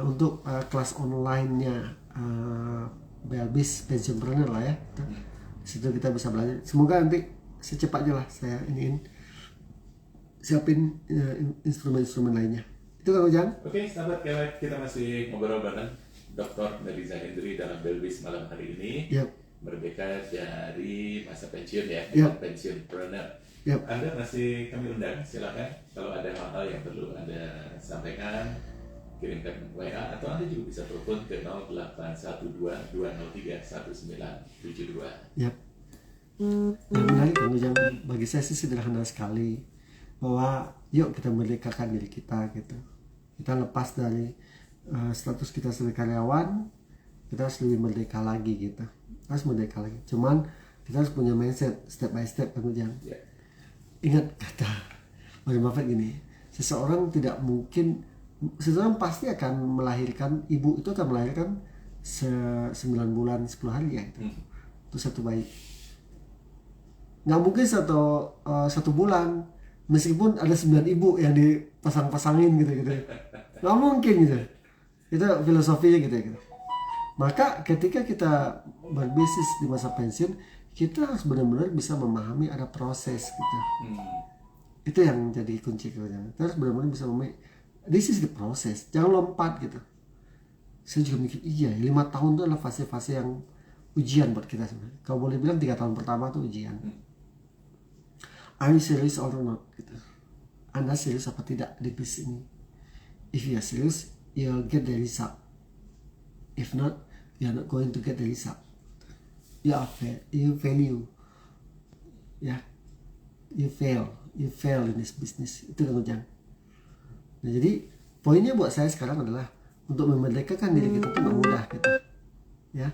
S3: untuk kelas online-nya Belbis Pensionpreneur lah ya. Situ kita bisa belajar. Semoga nanti secepatnya lah saya siapin instrumen-instrumen lainnya. Itu Kang Ujang.
S2: Oke, sahabat Keylight, kita masih ngobrol bareng Dr. Neliza Hendry dalam Belbis malam hari ini.
S3: Yap.
S2: Merdeka dari masa pensiun ya,
S3: Yap.
S2: pensiunpreneur.
S3: Yap.
S2: Anda masih kami undang, silakan. Kalau ada hal-hal yang perlu Anda sampaikan, kirimkan WA atau Anda juga bisa telepon ke 0812-203-1972.
S3: Yap. Yang menarik Kang Ujang, bagi saya sih sederhana sekali, bahwa yuk kita merdekakan diri kita gitu. Kita lepas dari status kita sebagai karyawan, kita harus lebih merdeka lagi gitu. Harus merdeka lagi. Cuman kita harus punya mindset step by step Kang Ujang.
S2: Ya.
S3: Ingat kata Warren Buffett gini, seseorang pasti akan melahirkan, ibu itu akan melahirkan 9 bulan 10 hari ya itu. Itu satu bayi. Nggak mungkin satu bulan meskipun ada 9 ibu yang dipasang-pasangin gitu. Nggak mungkin gitu. Itu filosofinya gitu. Maka ketika kita berbisnis di masa pensiun, kita harus benar-benar bisa memahami ada proses gitu. Itu yang jadi kunci kita harus benar-benar bisa memahami this is the process. Jangan lompat gitu. Saya juga mikir 5 tahun itu adalah fase-fase yang ujian buat kita sebenarnya. Kalau boleh bilang 3 tahun pertama itu ujian. Are you serious or not gitu. Anda serius apa tidak di bisnis ini? If you are serious, you'll get the result. If not, you are not going to get the result. You fail. Ya, you fail in this business. Itu Kang Ujang. Nah, jadi poinnya buat saya sekarang adalah untuk memerdekakan diri kita itu nggak mudah gitu. Ya,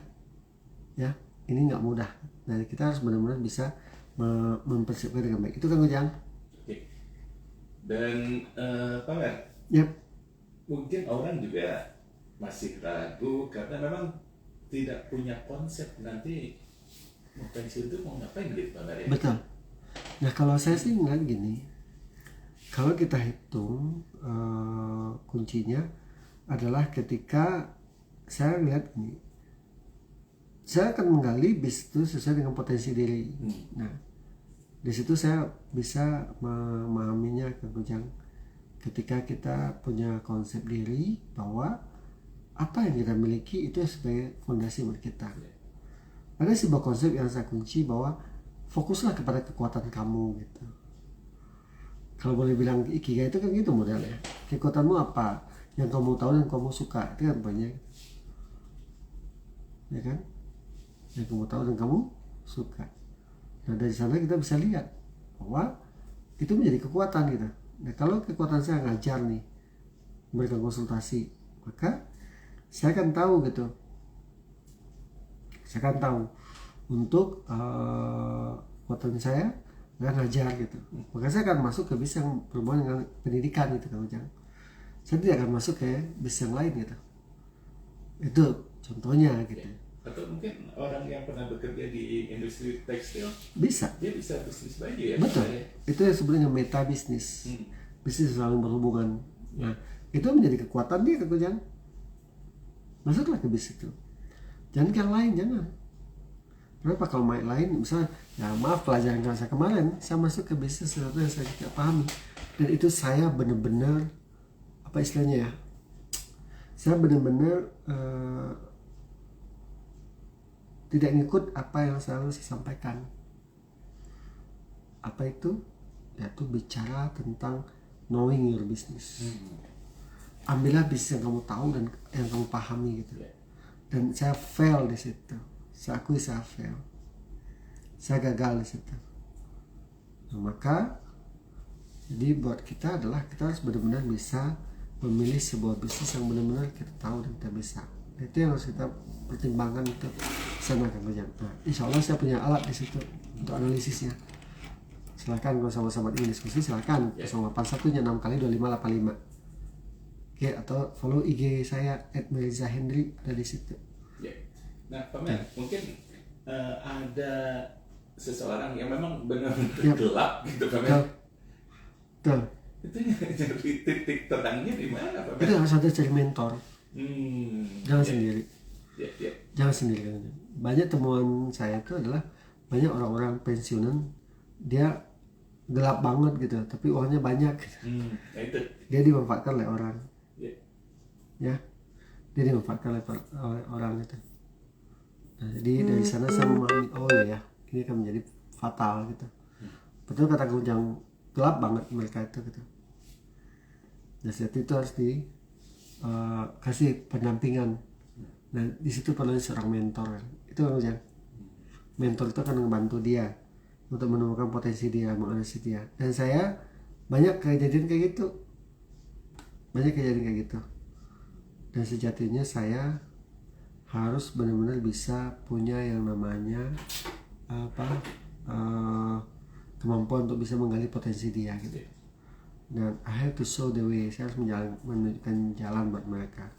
S3: ini nggak mudah. Nah, kita harus benar-benar bisa mempersiapkan dengan baik. Itu Kang Ujang.
S2: Oke. Dan Pak Mer,
S3: Yap.
S2: mungkin orang juga masih ragu karena memang tidak punya konsep nanti mau pensiun itu mau ngapain gitu Pak Mer ya?
S3: Betul. Nah, kalau saya sih ngeliat gini, kalau kita hitung kuncinya adalah ketika saya lihat ini, saya akan menggali bis itu sesuai dengan potensi diri. Nah, di situ saya bisa memahaminya Kang Ujang. Ketika kita punya konsep diri bahwa apa yang kita miliki itu sebagai fondasi buat kita. Ada sebuah konsep yang saya kunci bahwa fokuslah kepada kekuatan kamu gitu. Kalau boleh bilang ikigai itu kan gitu modelnya. Kekuatanmu apa? Yang kamu tahu dan kamu suka, itu kan banyak. Ya kan? Yang kamu tahu dan kamu suka. Nah, dari sana kita bisa lihat bahwa itu menjadi kekuatan kita. Nah, kalau kekuatan saya ngajar nih, memberikan konsultasi, maka saya akan tahu gitu. Saya akan tahu untuk kekuatan saya adalah ngajar gitu. Maka saya akan masuk ke bis yang berhubungan dengan pendidikan gitu Kang Ujang. Saya tidak akan masuk ke bis yang lain gitu. Itu contohnya gitu.
S2: Atau mungkin orang yang pernah bekerja di industri tekstil
S3: Bisa.
S2: dia bisa bisnis baju ya.
S3: Betul.
S2: Ya?
S3: Itu yang sebenarnya meta bisnis. Bisnis saling berhubungan. Nah, itu menjadi kekuatan dia Kang Ujang. Masuklah ke bis itu. Jangan ke yang lain, jangan. Kenapa kalau main lain, misalnya, ya maaf pelajaran saya kemarin, saya masuk ke bisnis sesuatu yang saya tidak pahami. Dan itu saya benar-benar, apa istilahnya ya, saya benar-benar tidak ngikut apa yang selalu saya sampaikan. Apa itu? Yaitu bicara tentang knowing your business. Ambillah bisnis yang kamu tahu dan yang kamu pahami gitu. Dan saya fail di situ. Saya akui saya fail. Saya gagal di situ. Nah, maka jadi buat kita adalah kita harus benar-benar bisa memilih sebuah bisnis yang benar-benar kita tahu dan kita bisa. Itu yang harus kita pertimbangkan itu sana Kang Ujang. Nah, insya Allah saya punya alat di situ untuk analisisnya. Silakan kalau sahabat-sahabat ingin diskusi silakan 081 6 kali 2585. Oke, atau follow IG saya @nelizahendry ada di situ.
S2: Ya. Nah, Pak Mer, mungkin ada seseorang yang memang benar-benar gelap gitu Pak Mer.
S3: Betul.
S2: Itu jadi titik terangnya di mana Pak Mer?
S3: Itu harus ada cari mentor. Jangan sendiri.
S2: Ya.
S3: Jangan sendiri. Banyak temuan saya itu adalah banyak orang-orang pensiunan dia gelap banget gitu, tapi uangnya banyak.
S2: Nah itu.
S3: Dia dimanfaatkan oleh orang.
S2: Ya.
S3: Ya. dia dimanfaatkan oleh orang gitu. Nah, jadi dari sana saya memahami, oh iya, ini akan menjadi fatal gitu. Betul kata Kujang, gelap banget mereka itu gitu. Nah, saat itu harus kasih pendampingan. Nah, di situ perlu seorang mentor. Itu kan Kujang. Mentor itu akan membantu dia untuk menemukan potensi dia, menganalisis dia. Dan saya banyak kejadian kayak gitu. Dan sejatinya saya harus benar-benar bisa punya yang namanya kemampuan untuk bisa menggali potensi dia gitu. Dan I have to show the way. Saya harus menunjukkan jalan buat mereka.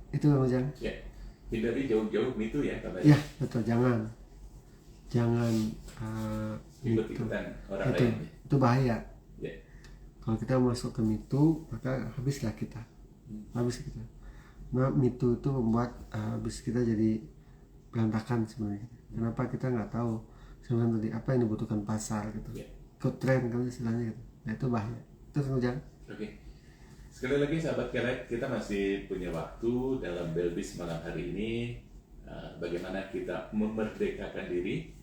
S3: Itu kan Ujang?
S2: Ya, hindari jauh-jauh itu ya katanya.
S3: Ya betul, jangan
S2: ikut-ikutan orang lain.
S3: Itu bahaya.
S2: Ya.
S3: Kalau kita masuk ke mitu, maka habislah kita. Nah, mitu itu membuat habis kita jadi berantakan sebenarnya. Kenapa kita nggak tahu sebenarnya tadi apa yang dibutuhkan pasar gitu. Ikut tren kan istilahnya gitu. Nah, itu bahaya. Itu kemudian.
S2: Oke. Sekali lagi sahabat Kelek, kita masih punya waktu dalam Belbis malam hari ini. Bagaimana kita memerdekakan diri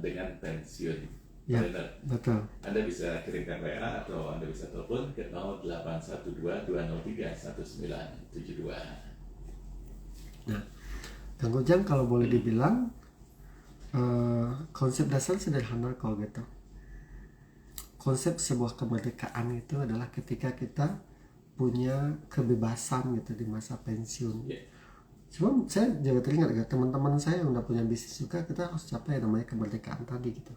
S2: dengan pensiun.
S3: Ya, betul.
S2: Anda bisa kirimkan WA atau Anda bisa telepon ke 0812-203-1972.
S3: Nah, Kang Ujang kalau boleh dibilang konsep dasar sederhana kalau gitu. Konsep sebuah kemerdekaan itu adalah ketika kita punya kebebasan gitu di masa pensiun. Cuma saya juga teringat ya, teman-teman saya yang udah punya bisnis juga, kita harus capai yang namanya kemerdekaan tadi gitu.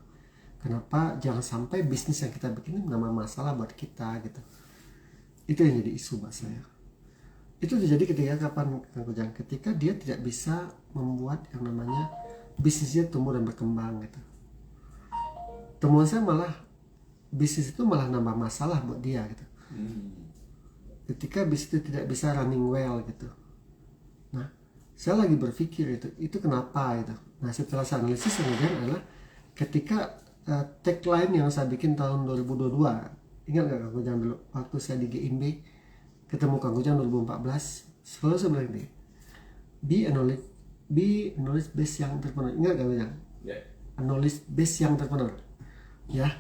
S3: Kenapa jangan sampai bisnis yang kita bikin menambah masalah buat kita gitu. Itu yang jadi isu buat saya. Itu terjadi ketika kapan, Kang Ujang? Ketika dia tidak bisa membuat yang namanya bisnisnya tumbuh dan berkembang gitu. Temuan saya malah bisnis itu malah nambah masalah buat dia gitu. Ketika bisnis itu tidak bisa running well gitu. Nah, saya lagi berpikir itu kenapa itu. Nah, setelah saya analisis kemudian adalah ketika tagline yang saya bikin tahun 2022, ingat nggak Kang Ujang dulu waktu saya di GIMB ketemu Kang Ujang 2014, selalu saya bilang ini, be knowledge based young entrepreneur. Ingat Kang Ujang? A knowledge based young entrepreneur. Ya,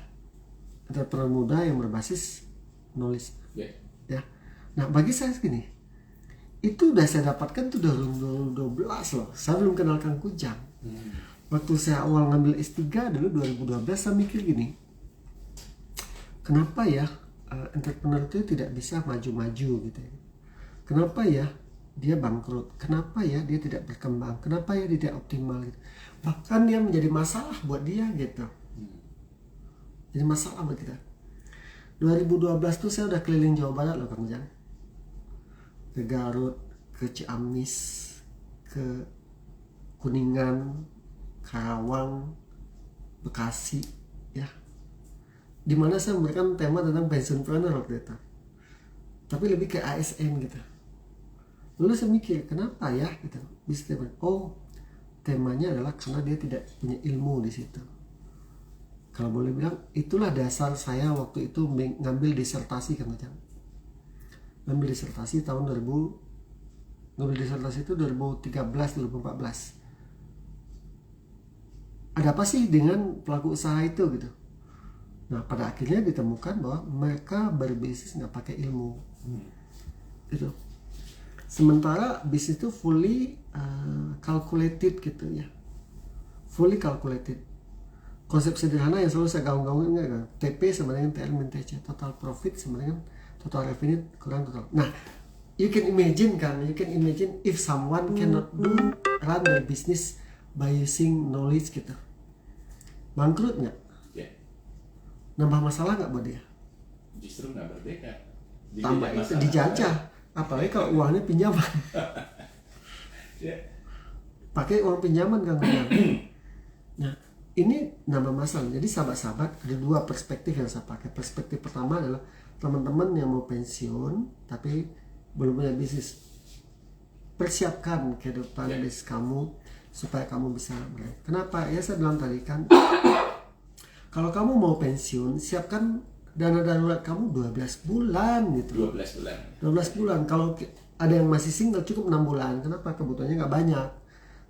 S3: entrepreneur muda yang berbasis knowledge. Ya. Nah, bagi saya segini, itu udah saya dapatkan tuh 2012 loh. Saya belum kenal Kang Ujang. Waktu saya awal ngambil S3 dulu 2012, saya mikir gini, kenapa ya entrepreneur itu tidak bisa maju-maju gitu ya? Kenapa ya dia bangkrut? Kenapa ya dia tidak berkembang? Kenapa ya dia tidak optimal gitu? Bahkan dia menjadi masalah buat dia gitu. Jadi masalah buat kita. 2012 tuh saya udah keliling Jawa Barat loh Kang Ujang. Ke Garut, ke Ciamis, ke Kuningan, Karawang, Bekasi, ya. Dimana saya memberikan tema tentang pensiunpreneur waktu itu. Tapi lebih ke ASN gitu. Lalu saya mikir, kenapa ya gitu? Bisa temanya adalah karena dia tidak punya ilmu di situ. Kalau boleh bilang, itulah dasar saya waktu itu ngambil disertasi Kang Ujang. Ngambil disertasi tahun 2000, itu 2013-2014. Ada apa sih dengan pelaku usaha itu gitu? Nah, pada akhirnya ditemukan bahwa mereka berbisnis nggak pakai ilmu. Itu. Sementara bisnis itu fully calculated gitu ya. Fully calculated. Konsep sederhana yang selalu saya gaung-gaungin kan, TP sama dengan TL min TC, total profit sama dengan total revenue kurang total. Nah, you can imagine if someone cannot run their business by using knowledge gitu. Bangkrut nggak? Nambah masalah nggak buat dia?
S2: Justru nggak merdeka.
S3: Tambah itu dijajah. Apalagi kalau uangnya pinjaman. Pakai uang pinjaman Kang Ujang. Nah, ini nambah masalah. Jadi sahabat-sahabat, ada dua perspektif yang saya pakai. Perspektif pertama adalah teman-teman yang mau pensiun tapi belum punya bisnis. Persiapkan kehidupan bisnis kamu supaya kamu bisa mulai. Kenapa? Ya saya bilang tadi kan, kalau kamu mau pensiun, siapkan dana darurat kamu 12 bulan gitu.
S2: 12 bulan.
S3: 12 bulan. Kalau ada yang masih single cukup 6 bulan. Kenapa? Kebutuhannya nggak banyak.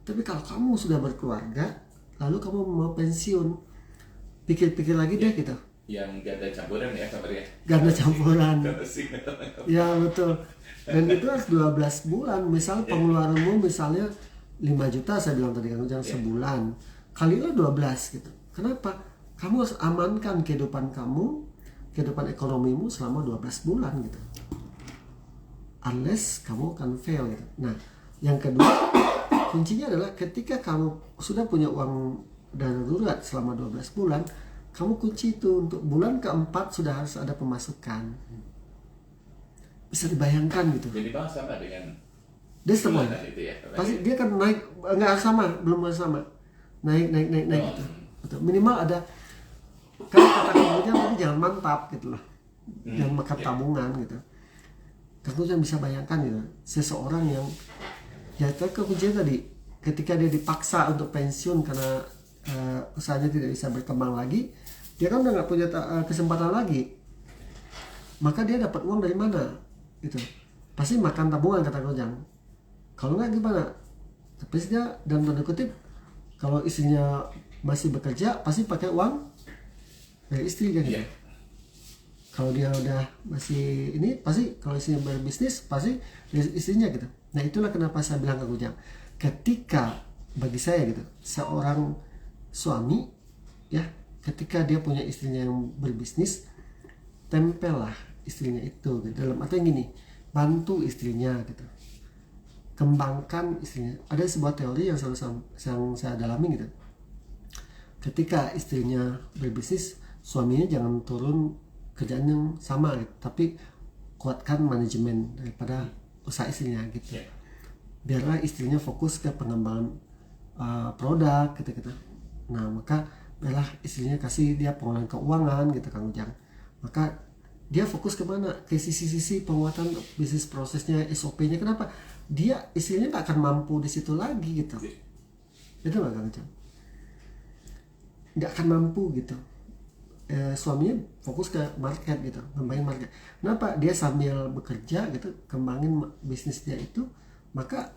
S3: Tapi kalau kamu sudah berkeluarga, lalu kamu mau pensiun, pikir-pikir lagi deh gitu.
S2: Yang ganda campuran ya kabarnya.
S3: Ganda campuran.
S2: Ganda single.
S3: Ya betul. Dan itu harus 12 bulan. Misal pengeluaranmu misalnya 5 juta saya bilang tadi kan jangan sebulan. Kalilah 12 gitu. Kenapa? Kamu harus amankan kehidupan kamu, kehidupan ekonomimu selama 12 bulan gitu. Unless kamu akan fail gitu. Nah, yang kedua kuncinya adalah ketika kamu sudah punya uang darurat selama 12 bulan, kamu kunci itu untuk bulan keempat sudah harus ada pemasukan. Bisa dibayangkan gitu.
S2: Jadi bang sama dengan
S3: That's the point.
S2: itu ya.
S3: Pasti dia kan naik, nggak sama, belum sama. Naik gitu. Betul. Minimal ada, kan kata kamunya tadi jangan mantap gitu loh. Jangan makan tabungan gitu. Kamu jangan bisa bayangkan gitu. Seseorang yang ya itu kuncinya tadi, ketika dia dipaksa untuk pensiun karena usahanya tidak bisa berkembang lagi, dia kan udah nggak punya kesempatan lagi. Maka dia dapat uang dari mana? Gitu. Pasti makan tabungan kata Kojang. Kalau nggak gimana? Tapi dia dalam tanda kutip, kalau istrinya masih bekerja pasti pakai uang dari istri kan gitu. Kalau dia udah masih ini pasti, kalau istrinya berbisnis pasti dari istrinya gitu. Nah itulah kenapa saya bilang ke Kojang, ketika bagi saya gitu, seorang suami ya, ketika dia punya istrinya yang berbisnis, tempellah istrinya itu gitu. Dalam artinya gini, bantu istrinya gitu, kembangkan istrinya. Ada sebuah teori yang saya dalami gitu, ketika istrinya berbisnis, suaminya jangan turun kerjaan yang sama gitu, tapi kuatkan manajemen daripada usaha istrinya gitu. Biarlah istrinya fokus ke pengembangan produk gitu. Nah maka biarlah istrinya kasih dia pengelolaan keuangan gitu Kang Ujang. Maka dia fokus kemana? Ke sisi-sisi penguatan bisnis prosesnya, SOP-nya. Kenapa? Dia istrinya nggak akan mampu di situ lagi gitu. Itu nggak Kang Ujang? Nggak akan mampu gitu. Suaminya fokus ke market gitu, ngembangin market. Kenapa? Dia sambil bekerja gitu, kembangin bisnis dia itu, maka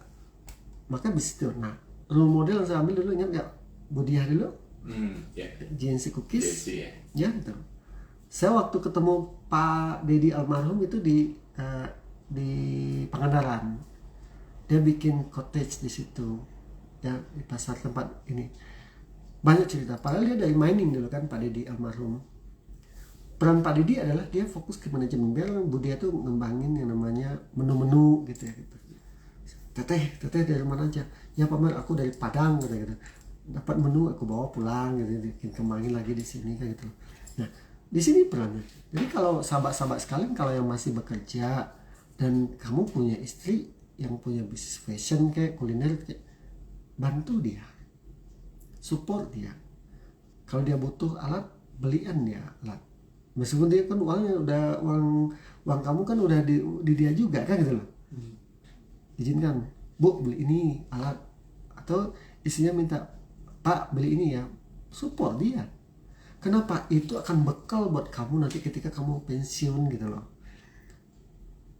S3: bisnis itu. Nah, role model yang saya ambil dulu, ingat nggak? Budiah dulu, GNC Cookies, ya gitu. Saya waktu ketemu Pak Dedi almarhum itu di Pangandaran, dia bikin cottage di situ, ya di pasar tempat ini. Banyak cerita, padahal dia dari mining dulu kan Pak Dedi almarhum. Peran Pak Dedi adalah dia fokus ke manajemen, biar Budia tuh ngembangin yang namanya menu-menu gitu ya gitu. Teteh dari mana aja? Ya Pak Mar, aku dari Padang gitu. Dapat menu aku bawa pulang gitu, bikin kembangin lagi di sini kan gitu. Nah, di sini perannya. Jadi kalau sahabat-sahabat sekalian, kalau yang masih bekerja dan kamu punya istri yang punya bisnis fashion kayak kuliner kayak, bantu dia. Support dia. Kalau dia butuh alat, belian dia alat. Meskipun dia kan uangnya udah uang kamu kan udah di dia juga kan gitu loh. Izinkan, Bu beli ini alat, atau istrinya minta, Pak beli ini ya, support dia. Kenapa? Itu akan bekal buat kamu nanti ketika kamu pensiun gitu loh.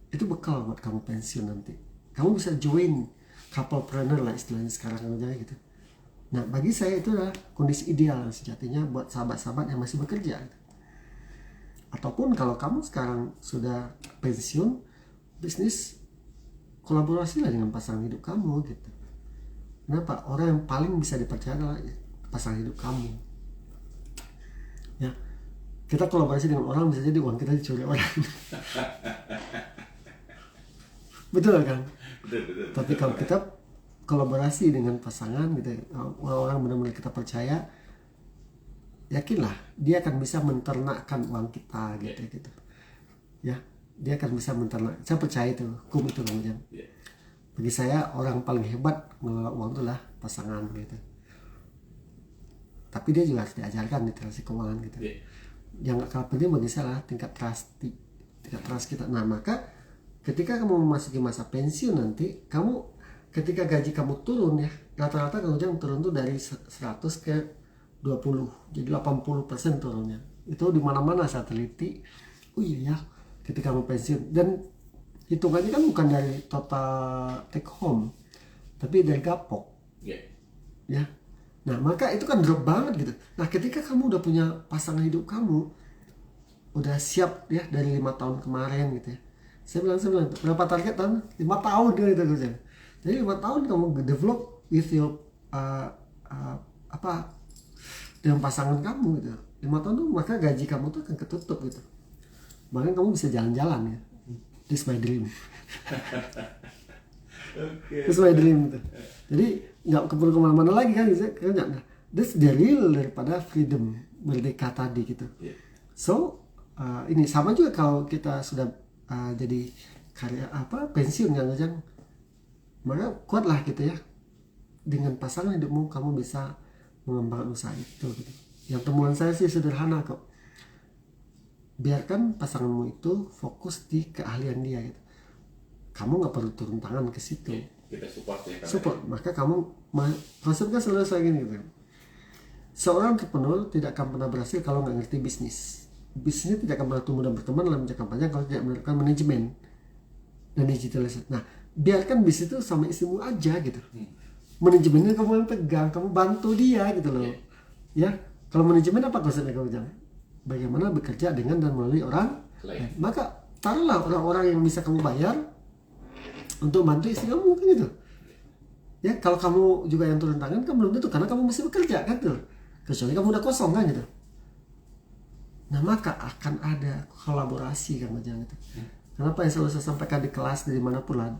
S3: Itu bekal buat kamu pensiun nanti. Kamu bisa join couplepreneur lah istilahnya sekarang aja gitu. Nah bagi saya itu adalah kondisi ideal sejatinya buat sahabat-sahabat yang masih bekerja gitu. Ataupun kalau kamu sekarang sudah pensiun, bisnis kolaborasi lah dengan pasangan hidup kamu gitu. Kenapa? Orang yang paling bisa dipercaya adalah pasangan hidup kamu. Ya, kita kolaborasi dengan orang bisa jadi uang kita dicuri orang. Betul kan?
S2: Betul.
S3: Tapi kalau kita kolaborasi dengan pasangan gitu, orang-orang benar-benar kita percaya, yakinlah dia akan bisa menternakkan uang kita gitu. Ya, dia akan bisa menternak. Saya percaya itu, hukum itu namanya. Bagi saya orang paling hebat mengelola uang itulah pasangan gitu. Tapi dia juga harus diajarkan literasi keuangan gitu. Yang gak kalah penting bagi saya lah tingkat trust kita. Nah maka ketika kamu memasuki masa pensiun nanti, kamu ketika gaji kamu turun ya, rata-rata kamu jangan turun tuh dari 100 ke 20, jadi 80% turunnya. Itu di mana-mana saya teliti. Oh iya ya, ketika kamu pensiun. Dan hitungannya kan bukan dari total take home, tapi dari gapok.
S2: Ya.
S3: Ya, nah maka itu kan drop banget gitu. Nah ketika kamu udah punya pasangan hidup kamu, udah siap ya dari 5 tahun kemarin gitu ya. Saya bilang berapa target tahun? 5 tahun gitu gitu. Jadi 5 tahun kamu develop with your dengan pasangan kamu gitu. 5 tahun tuh maka gaji kamu tuh akan ketutup gitu. Bahkan kamu bisa jalan-jalan ya. This my dream.
S2: Oke.
S3: This my dream gitu. Jadi nggak perlu kemana-mana lagi kan gitu. Nah, that's the real daripada freedom, merdeka tadi gitu.
S2: Yeah.
S3: So ini sama juga kalau kita sudah jadi karya pensiun kan Ujang, maka kuatlah gitu ya, dengan pasangan hidupmu kamu bisa mengembangkan usaha itu gitu. Yang temuan saya sih sederhana kok, biarkan pasanganmu itu fokus di keahlian dia gitu. Kamu nggak perlu turun tangan ke situ.
S2: Kita support ya.
S3: Support, maka kamu konsepnya selalu saya gini gitu. Seorang entrepreneur tidak akan pernah berhasil kalau nggak ngerti bisnis. Bisnisnya tidak akan pernah tumbuh dan berkembang dalam jangka panjang kalau tidak melakukan manajemen dan digitalisasi. Nah, biarkan bisnis itu sama istrimu aja gitu. Manajemennya kamu yang pegang, kamu bantu dia gitu loh. Ya, kalau manajemen apa konsepnya kamu jangan? Bagaimana bekerja dengan dan melalui orang lain. Maka taruhlah orang-orang yang bisa kamu bayar untuk bantu istri kamu kan gitu. Ya, kalau kamu juga yang turun tangan kan belum tentu karena kamu masih bekerja kan tuh. Kecuali kamu udah kosong kan gitu. Nah, maka akan ada kolaborasi kan macam gitu. Kenapa yang selalu saya sampaikan di kelas dari manapun lah.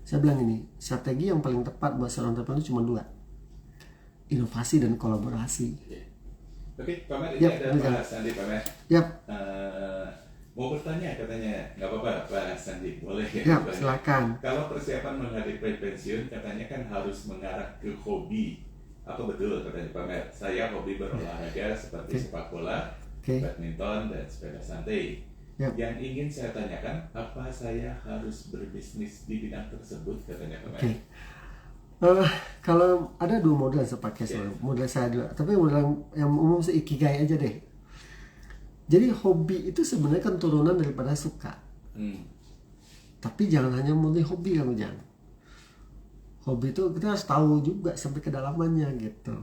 S3: Saya bilang ini, strategi yang paling tepat buat seorang entrepreneur cuma 2. Inovasi dan kolaborasi.
S2: Oke, Pak Mer, ini ada Pak Sandi, Pak Mer.
S3: Yap.
S2: Mau bertanya katanya, nggak apa-apa Pak Sandi, boleh ya?
S3: Yap, silakan.
S2: Kalau persiapan menghadapi pensiun katanya kan harus mengarah ke hobi. Apa betul katanya Pak Mer? Saya hobi berolahraga seperti sepak bola, badminton, dan sepeda santai.
S3: Yap.
S2: Yang ingin saya tanyakan, apa saya harus berbisnis di bidang tersebut katanya Pak Mer?
S3: Kalau ada 2 model saya pakai selalu. Model saya dulu, tapi model yang umum saya ikigai aja deh. Jadi hobi itu sebenarnya kan turunan daripada suka. Tapi jangan hanya murni hobi kamu jangan. Hobi itu kita harus tahu juga sampai kedalamannya gitu.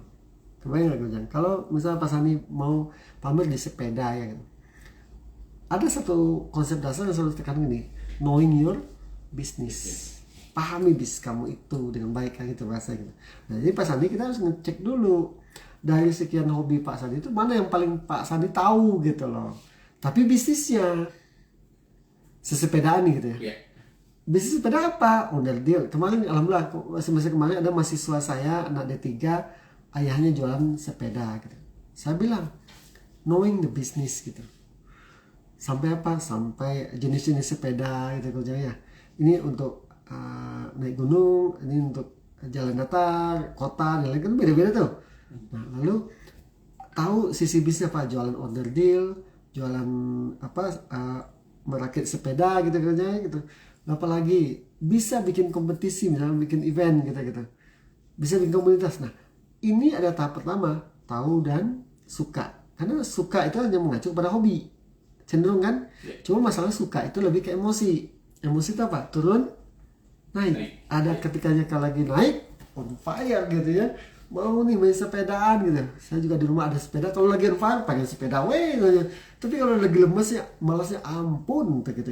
S3: Kebayang gak jangan? Kalau misalnya Pak Sani mau pamer di sepeda ya kan. Ada satu konsep dasar yang selalu tekan gini, knowing your business. Pahami bisnis kamu itu dengan baik kan gitu bahasa gitu. Nah, jadi Pak Sandi kita harus ngecek dulu dari sekian hobi Pak Sandi itu mana yang paling Pak Sandi tahu gitu loh. Tapi bisnisnya sesepedaan gitu ya. Bisnis sepeda apa? Onderdil. Kemarin alhamdulillah semester kemarin ada mahasiswa saya anak D3 ayahnya jualan sepeda gitu. Saya bilang knowing the business gitu. Sampai apa? Sampai jenis-jenis sepeda gitu kerjanya. Ini untuk naik gunung, ini untuk jalan datar, kota, dan lain kan beda-beda tuh. Nah, lalu tahu sisi bisnis apa? Jualan order deal, jualan merakit sepeda gitu kerjanya gitu. Apalagi bisa bikin kompetisi, misalnya bikin event gitu. Bisa bikin komunitas. Nah, ini ada tahap pertama, tahu dan suka. Karena suka itu hanya mengacu pada hobi. Cenderung kan? Cuma masalah suka itu lebih ke emosi. Emosi itu apa? Turun, naik. Ada ketikanya kalau lagi naik, on fire gitu ya. Mau nih main sepedaan gitu. Saya juga di rumah ada sepeda. Kalau lagi on fire, pengen sepeda gitu. Tapi kalau lagi lemes ya, malasnya ampun gitu.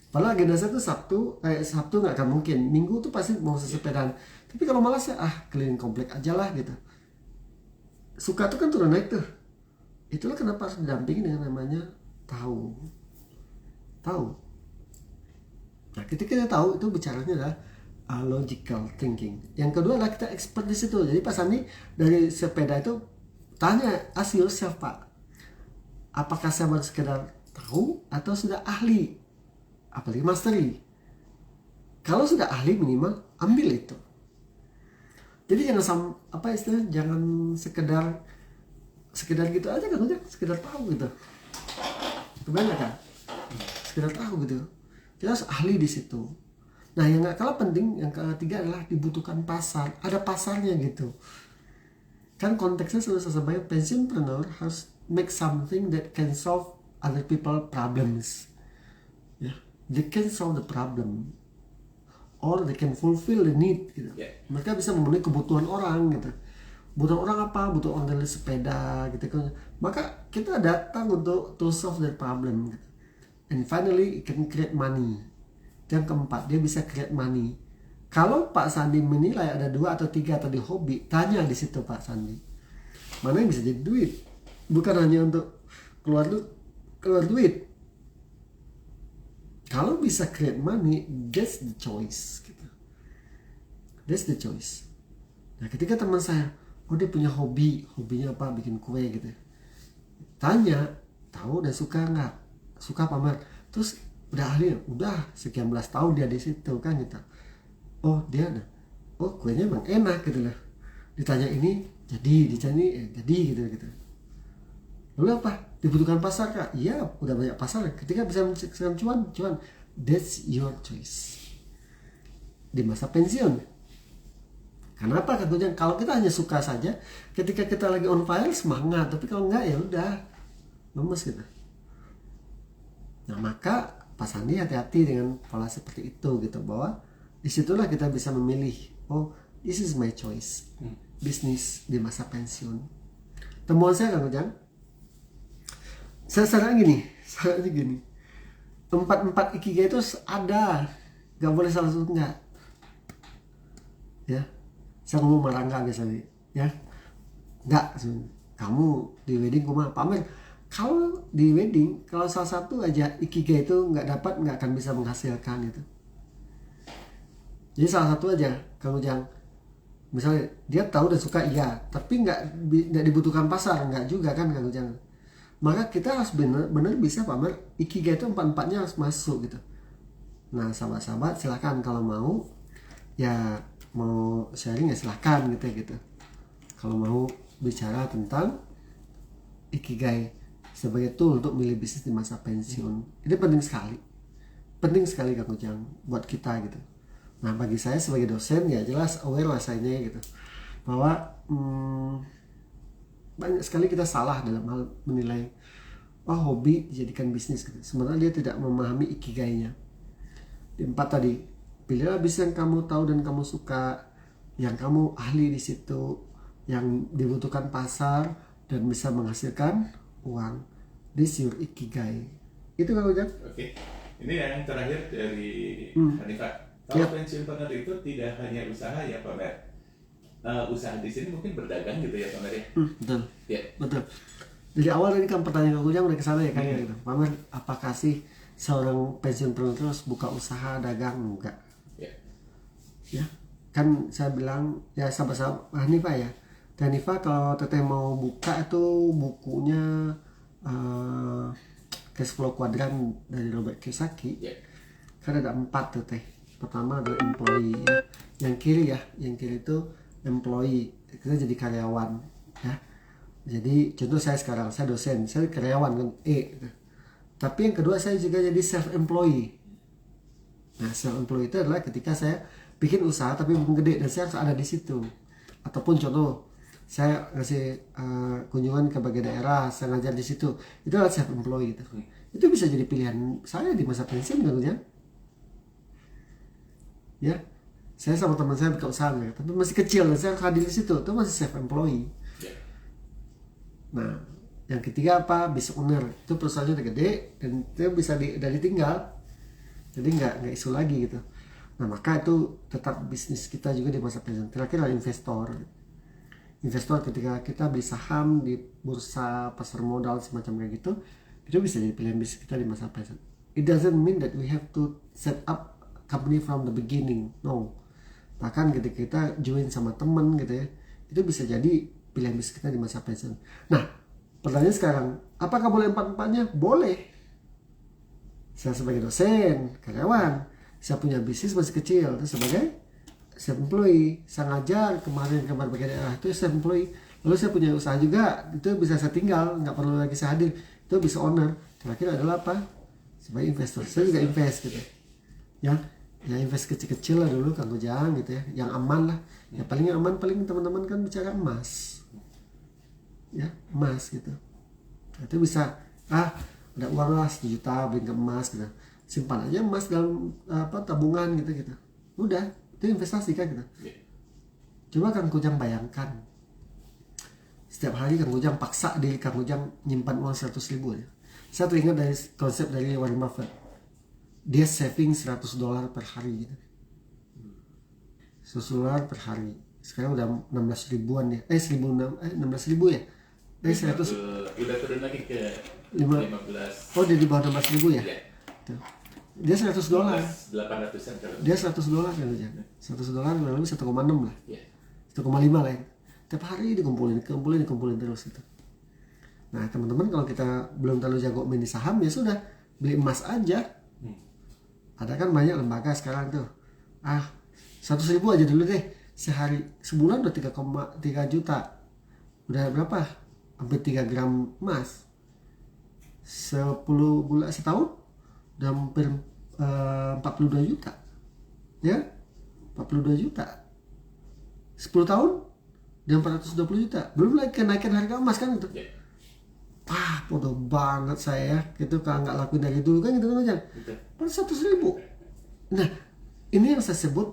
S3: Padahal agenda saya tuh Sabtu nggak akan mungkin. Minggu tuh pasti mau sepedaan. Tapi kalau malas ya, keliling komplek aja lah gitu. Suka tuh kan turun naik tuh. Itulah kenapa harus didampingi dengan namanya tahu. Nah, ketika kita tahu itu bicaranya adalah logical thinking. Yang kedua adalah kita expert di situ. Jadi Pak Sandi dari sepeda itu tanya, ask yourself Pak, apakah saya baru sekedar tahu atau sudah ahli, apalagi mastery. Kalau sudah ahli minimal ambil itu. Jadi jangan jangan sekedar gitu aja kan, sekedar tahu gitu. Kebanyakan sekedar tahu gitu. Kita harus ahli di situ. Nah, yang gak kalah penting, yang ketiga adalah dibutuhkan pasar. Ada pasarnya gitu. Kan konteksnya selalu saya sampaikan, pensionpreneur harus make something that can solve other people problems. Ya. they can solve the problem or they can fulfill the need gitu. Mereka bisa memenuhi kebutuhan orang gitu. Butuh orang apa? Butuh orang dari sepeda gitu kan. Maka kita datang untuk to solve their problem gitu. And finally it can create money. Yang keempat, dia bisa create money. Kalau Pak Sandi menilai ada 2 atau 3 atau di hobi, tanya di situ Pak Sandi. Mana yang bisa jadi duit? Bukan hanya untuk keluar duit. Kalau bisa create money, that's the choice gitu. That's the choice. Nah, ketika teman saya, dia punya hobinya apa? Bikin kue gitu. Tanya, tahu dan suka nggak? Suka pamer. Terus udah ahli, udah sekian belas tahun dia di situ kan gitu. Dia ada. Kuenya emang enak gitu lah. Ditanya ini jadi gitu. Lalu apa? Dibutuhkan pasar kak? Iya, udah banyak pasar. Ketika bisa menghasilkan cuan, that's your choice. Di masa pensiun. Kenapa kak Ujang? Kalau kita hanya suka saja, ketika kita lagi on fire semangat, tapi kalau enggak ya udah lemes gitu. Nah maka Pak Sandi hati-hati dengan pola seperti itu gitu, bahwa disitulah kita bisa memilih, this is my choice, bisnis di masa pensiun. Temuan saya Kang Ujang, saya gini, 4 ikigai itu ada, gak boleh salah satu enggak. Ya, saya ngomong marangga biasanya, ya, enggak, kamu di wedding kumah pamer. Kalau di wedding, kalau salah satu aja ikigai itu nggak dapat, nggak akan bisa menghasilkan itu. Jadi salah satu aja, Kang Ujang, misalnya dia tahu dan suka iya, tapi nggak dibutuhkan pasar, nggak juga kan Kang Ujang. Maka kita harus benar-benar bisa pamer ikigai itu 4-4-nya harus masuk gitu. Nah sahabat-sahabat silakan kalau mau sharing ya silakan gitu. Kalau mau bicara tentang ikigai sebagai tool untuk milih bisnis di masa pensiun, ini penting sekali Kang Ujang buat kita gitu. Nah bagi saya sebagai dosen ya jelas aware lah saya gitu, bahwa banyak sekali kita salah dalam hal menilai hobi dijadikan bisnis gitu. Sebenarnya dia tidak memahami ikigainya. Di 4 tadi, pilihlah bisnis yang kamu tahu dan kamu suka, yang kamu ahli di situ, yang dibutuhkan pasar dan bisa menghasilkan uang. This your ikigai. Itu Kang Ujang.
S2: Oke. Ini yang terakhir dari Hanifah. Kalau pensiun planner itu tidak hanya usaha ya Pak Mer. Usaha di sini mungkin berdagang gitu ya Pak Mer ya.
S3: Betul.
S2: Ya.
S3: Betul. Dari awal tadi kan pertanyaan Kang Ujang udah kesana ya kayak gitu. Pak Mer, apakah sih seorang pensiun planner terus buka usaha dagang? Enggak. Ya. Kan saya bilang ya sahabat-sahabat Hanifah ya. Hanifah kalau teteh mau buka itu bukunya Cash Flow Quadrant dari Robert Kiyosaki. Kan ada 4 tuh teh. Pertama adalah employee ya. Yang kiri itu employee, kita jadi karyawan ya. Jadi contoh saya sekarang, saya dosen, saya karyawan kan Tapi yang kedua saya juga jadi self employee. Nah self employee itu adalah ketika saya bikin usaha tapi belum gede dan saya harus ada di situ. Ataupun contoh saya ngasih kunjungan ke berbagai daerah, saya ngajar di situ, itu adalah self employed gitu. Itu bisa jadi pilihan saya di masa pensiun kan ya. Saya sama teman saya buka usaha ya, tapi masih kecil dan saya harus hadir di situ, itu masih self employed. Nah yang ketiga apa? Business owner, itu perusahaannya udah gede dan itu bisa dari tinggal, jadi nggak isu lagi gitu. Nah maka itu tetap bisnis kita juga di masa pensiun. Terakhir adalah investor ketika kita beli saham di bursa pasar modal semacam kayak gitu, itu bisa jadi pilihan bisnis kita di masa pensiun. It doesn't mean that we have to set up company from the beginning, no. Bahkan ketika kita join sama temen gitu ya, itu bisa jadi pilihan bisnis kita di masa pensiun. Nah pertanyaan sekarang, apakah boleh 4-4-nya? Boleh. Saya sebagai dosen, karyawan, saya punya bisnis masih kecil, itu sebagai self employee, saya ngajar kemarin ke berbagai daerah, itu self employee. Lalu saya punya usaha juga, itu bisa saya tinggal, nggak perlu lagi saya hadir, itu bisa owner. Terakhir adalah apa? Sebagai investor, saya juga invest gitu ya invest kecil-kecil lah dulu Kang Ujang gitu ya, yang aman lah ya. Paling aman teman-teman kan bicara emas ya, emas gitu. Nah, itu bisa ada uang lah 1 juta beli ke emas gitu. simpan aja emas dalam tabungan gitu. Udah, itu investasi kan gitu. Coba Kang Ujang bayangkan, setiap hari Kang Ujang paksa diri Kang Ujang nyimpan uang 100 ribu ya. Saya teringat dari konsep dari Warren Buffett, dia saving $100 per hari gitu. $100 per hari. Sekarang udah 16 ribuan ya. 16 ribu ya. 100
S2: udah turun lagi ke 15.
S3: Oh, dia di bawah 16 ribu ya.
S2: Iya.
S3: Tuh. Dia $100.
S2: 800-an kalau.
S3: Dia $100 kan aja. $100 kurang lebih 1,6 lah.
S2: Iya.
S3: 1,5 lah ya. Tiap hari dikumpulin terus gitu. Nah, teman-teman kalau kita belum terlalu jago main di saham, ya sudah, beli emas aja. Ada kan banyak lembaga sekarang tuh. 100 ribu aja dulu deh. Sebulan udah 3,3 juta. Udah berapa? Hampir 3 gram emas. 10 bulan setahun udah hampir 42 juta. Ya? 42 juta. 10 tahun udah 420 juta. Belum lagi kenaikan harga emas kan gitu. Bodoh banget saya gitu, kalau nggak lakuin dari dulu kan gitu kan aja. Pada 100 ribu. Nah, ini yang saya sebut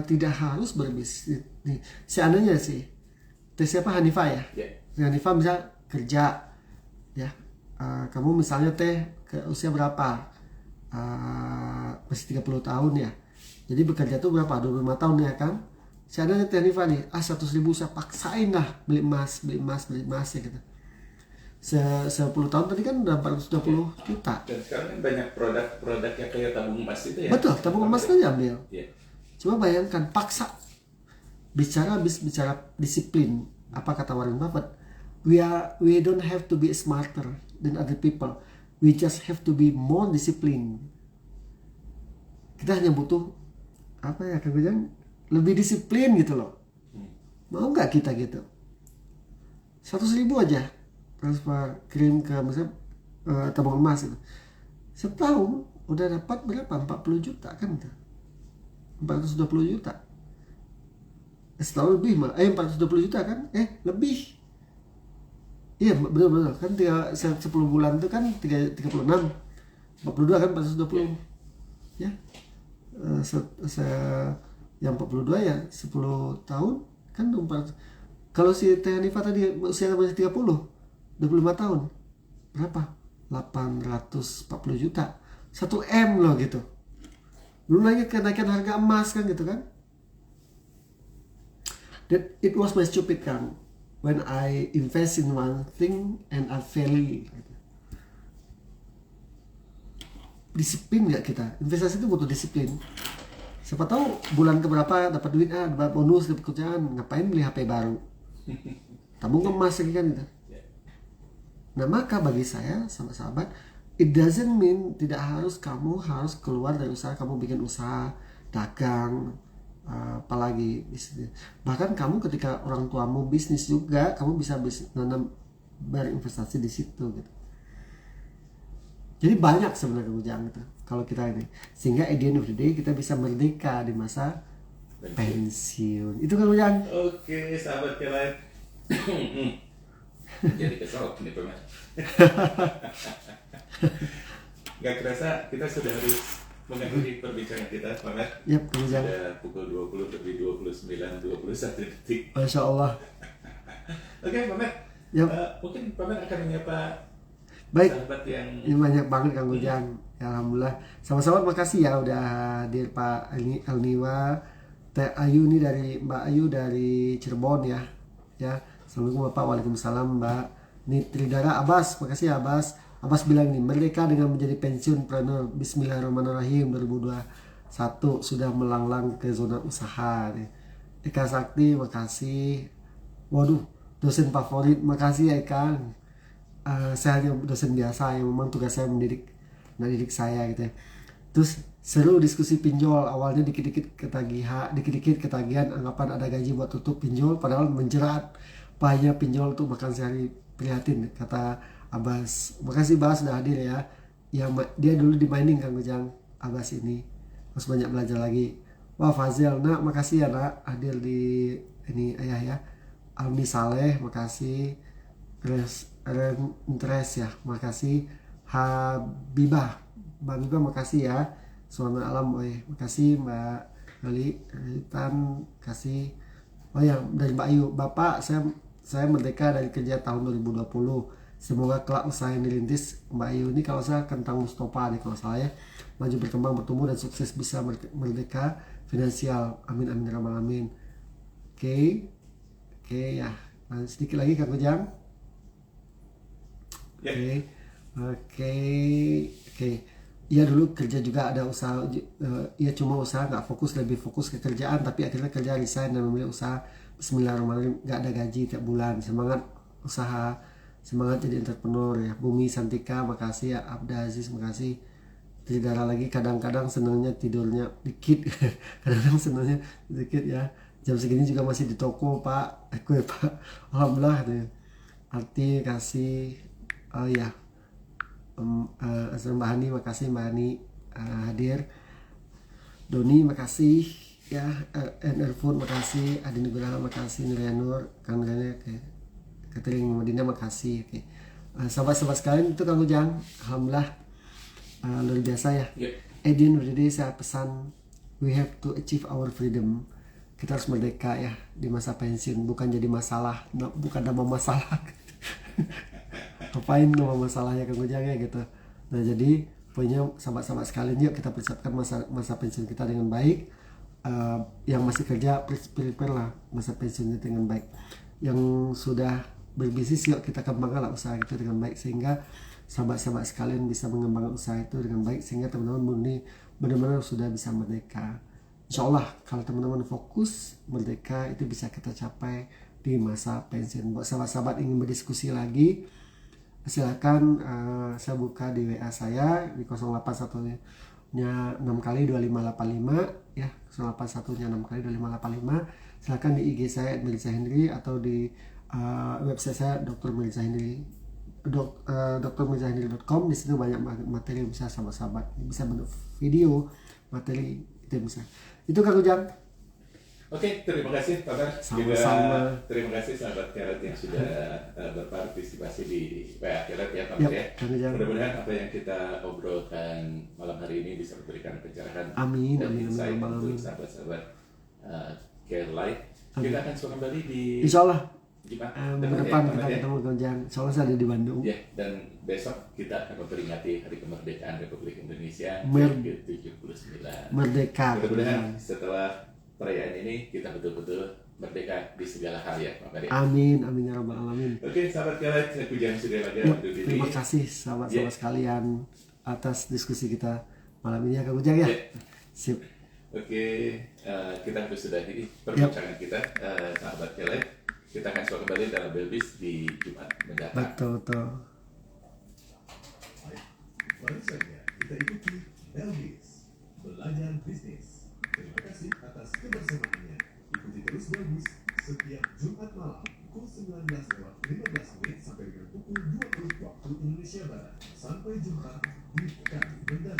S3: tidak harus berbisnis. Nih, seandainya sih, siapa Hanifah ya? Hanifah bisa kerja, ya. Kamu misalnya ke usia berapa? Masih 30 tahun ya. Jadi bekerja tuh berapa? 25 tahun ya kan? Seandainya Hanifah nih, 100 ribu saya paksain lah beli emas ya gitu. 10 tahun tadi kan udah 420 juta.
S2: Dan sekarang kan banyak produk yang kayak tabung emas itu ya.
S3: Betul, tabung emas kan diambil.
S2: Yeah.
S3: Coba bayangkan, paksa. Bicara disiplin. Apa kata Warren Buffett? We don't have to be smarter than other people. We just have to be more disciplined. Kita hanya butuh lebih disiplin gitu loh. Mau nggak kita gitu? 100 ribu aja transfer kirim ke misalnya tabung emas itu. Setahun udah dapat berapa? 40 juta kan itu. 420 juta. Setahun lebih 420 juta kan? Lebih. Iya betul kan 10 bulan itu kan 36. 42 kan 420. Ya. Yang 42 ya 10 tahun kan 400. Kalau si Teh Hanifah tadi usia masih 30, 25 tahun berapa? 840 juta. 1 M loh gitu. Belum lagi kenaikan harga emas kan gitu kan. That it was my stupid kan when I invest in one thing and I fail gitu. Disiplin gak kita? Investasi itu butuh disiplin. Siapa tahu bulan keberapa dapat duit, dapat bonus, dapat kerjaan, ngapain beli HP baru? Tabung emas lagi kan gitu. Nah, maka bagi saya, sahabat-sahabat, it doesn't mean tidak kamu harus keluar dari usaha, kamu bikin usaha, dagang, apalagi bisnis. Bahkan kamu ketika orang tuamu bisnis juga, kamu bisa berinvestasi di situ gitu. Jadi banyak sebenarnya ujang gitu kalau kita ini, sehingga at the end of the day kita bisa merdeka di masa pensiun. Itu kan ujang.
S2: Oke, sahabat Kelight. Jadi kesel nih Pamer. Gak kerasa kita sudah harus mengakhiri perbincangan kita, Pamer.
S3: Yap, Ujang.
S2: Sudah pukul 20 lebih 21 detik.
S3: Masya Allah.
S2: Oke, Pamer.
S3: Yap.
S2: Mungkin Pamer akan menyapa sahabat yang
S3: ini banyak banget Kang Ujang. Ya, alhamdulillah. Sama-sama makasih ya udah hadir Pak Alniwa, Teh Ayu nih dari Mbak Ayu dari Cirebon ya. Ya. Assalamualaikum Bapak, waalaikumsalam Mbak. Ini Tridara Abbas, makasih ya Abbas. Abbas bilang nih, merdeka dengan menjadi pensiunpreneur. Bismillahirrahmanirrahim 2021 sudah melanglang ke zona usaha nih. Eka Sakti, makasih. Waduh, dosen favorit, makasih ya Eka. Saya hanya dosen biasa yang memang tugas saya mendidik saya gitu ya. Terus seru diskusi pinjol, awalnya dikit-dikit ketagihan, anggapan ada gaji buat tutup pinjol, padahal menjerat. Bahaya pinjol tuh makan sehari, prihatin kata Abbas. Makasih Bas sudah hadir ya. Dia dulu di mining Kang Ujang, Abbas ini. Harus banyak belajar lagi. Wah Fazel, nak makasih ya nak hadir di ini ayah ya. Almi Saleh, makasih. Interest ya, makasih. Habibah Mbak Miba makasih ya. Selamat malam, makasih Mbak Lali, Tan, kasih. Oh ya, dari Mbak Ayu, Bapak saya merdeka dari kerja tahun 2020. Semoga kelak usaha yang dirintis Mbak Ayu ini kalau saya tentang Mustafa nih kalau saya maju berkembang bertumbuh dan sukses bisa merdeka finansial. Amin amin ya rabbal alamin. Oke ya. Nah, sedikit lagi Kang Ujang. Oke. Iya dulu kerja juga ada usaha, ya cuma usaha nggak fokus, lebih fokus ke kerjaan, tapi akhirnya kerja resign dan memilih usaha. Bismillahirrahmanirrahim, nggak ada gaji tiap bulan, semangat usaha, semangat jadi entrepreneur ya. Bumi Santika makasih ya, Abda Aziz makasih. Tidak lagi kadang-kadang senangnya tidurnya dikit, kadang-kadang senangnya dikit ya. Jam segini juga masih di toko Pak, aku ya Pak, alhamdulillah deh. Arti kasih, oh ya. Mbak Hani makasih Mbak Hani hadir. Doni makasih ya, NR Food makasih, Adi Nugraha makasih, Nurianur, Kang Rene, Catering Madinah makasih. Oke. Sahabat-sahabat sekalian itu Kang Ujang, alhamdulillah luar biasa ya. Edin udah saya pesan, we have to achieve our freedom. Kita harus merdeka ya di masa pensiun, bukan jadi masalah, bukan nama masalah. Apain nama masalahnya Kang Ujang ya gitu. Nah jadi pokoknya sahabat-sahabat sekalian yuk kita persiapkan masa pensiun kita dengan baik. Yang masih kerja prepare lah masa pensiunnya dengan baik. Yang sudah berbisnis yuk kita kembangkan lah usaha itu dengan baik sehingga sahabat-sahabat sekalian bisa mengembangkan usaha itu dengan baik sehingga teman-teman ini benar-benar sudah bisa merdeka. Insya Allah kalau teman-teman fokus merdeka itu bisa kita capai di masa pensiun. Buat sahabat-sahabat ingin berdiskusi lagi, silakan saya buka di WA saya di 081 nya 6 kali 2585 ya, 081 nya 6 kali 2585. Silakan di IG saya @melisa Henry atau di website saya Dr. Melisa Henry, drmelisahenry.com. Di situ banyak materi yang bisa sahabat-sahabat bisa bentuk video materi itu bisa. Itu Kang Ujang.
S2: Oke, terima kasih Pak Bar.
S3: Sama-sama.
S2: Terima kasih sahabat Kelet yang sudah berpartisipasi di WA Kelet ya Pak Bar ya. Mudah-mudahan apa yang kita obrolkan malam hari ini bisa memberikan pencerahan dan insight untuk sahabat-sahabat Kelet. Kita akan kembali di
S3: Insya Allah
S2: Jumat
S3: depan kita ketemu Kang Ujang. Insya Allah saya ada di Bandung.
S2: Ya, dan besok kita akan memperingati Hari Kemerdekaan Republik Indonesia ke-79.
S3: Merdeka.
S2: Mudah-mudahan setelah perayaan ini kita betul-betul merdeka di segala hal ya Pak Maria.
S3: Amin, amin ya rabbal alamin.
S2: Oke, sahabat Kelet, saya Kujang sudah lagi undur diri.
S3: Terima kasih sahabat-sahabat sekalian atas diskusi kita malam ini ya Kang Ujang ya. Sip.
S2: Oke, kita harus sudahi perbincangan kita sahabat Kelet. Kita akan coba kembali dalam Belbis di Jumat mendatang.
S3: Betul.
S1: Baru saja kita ikuti Belbis belajar bisnis. Terima kasih atas kebersamaannya. Ikuti terus Belbis setiap Jumat malam pukul 19:15 sampai dengan pukul 20 waktu Indonesia Barat. Sampai jumpa di pekan mendatang.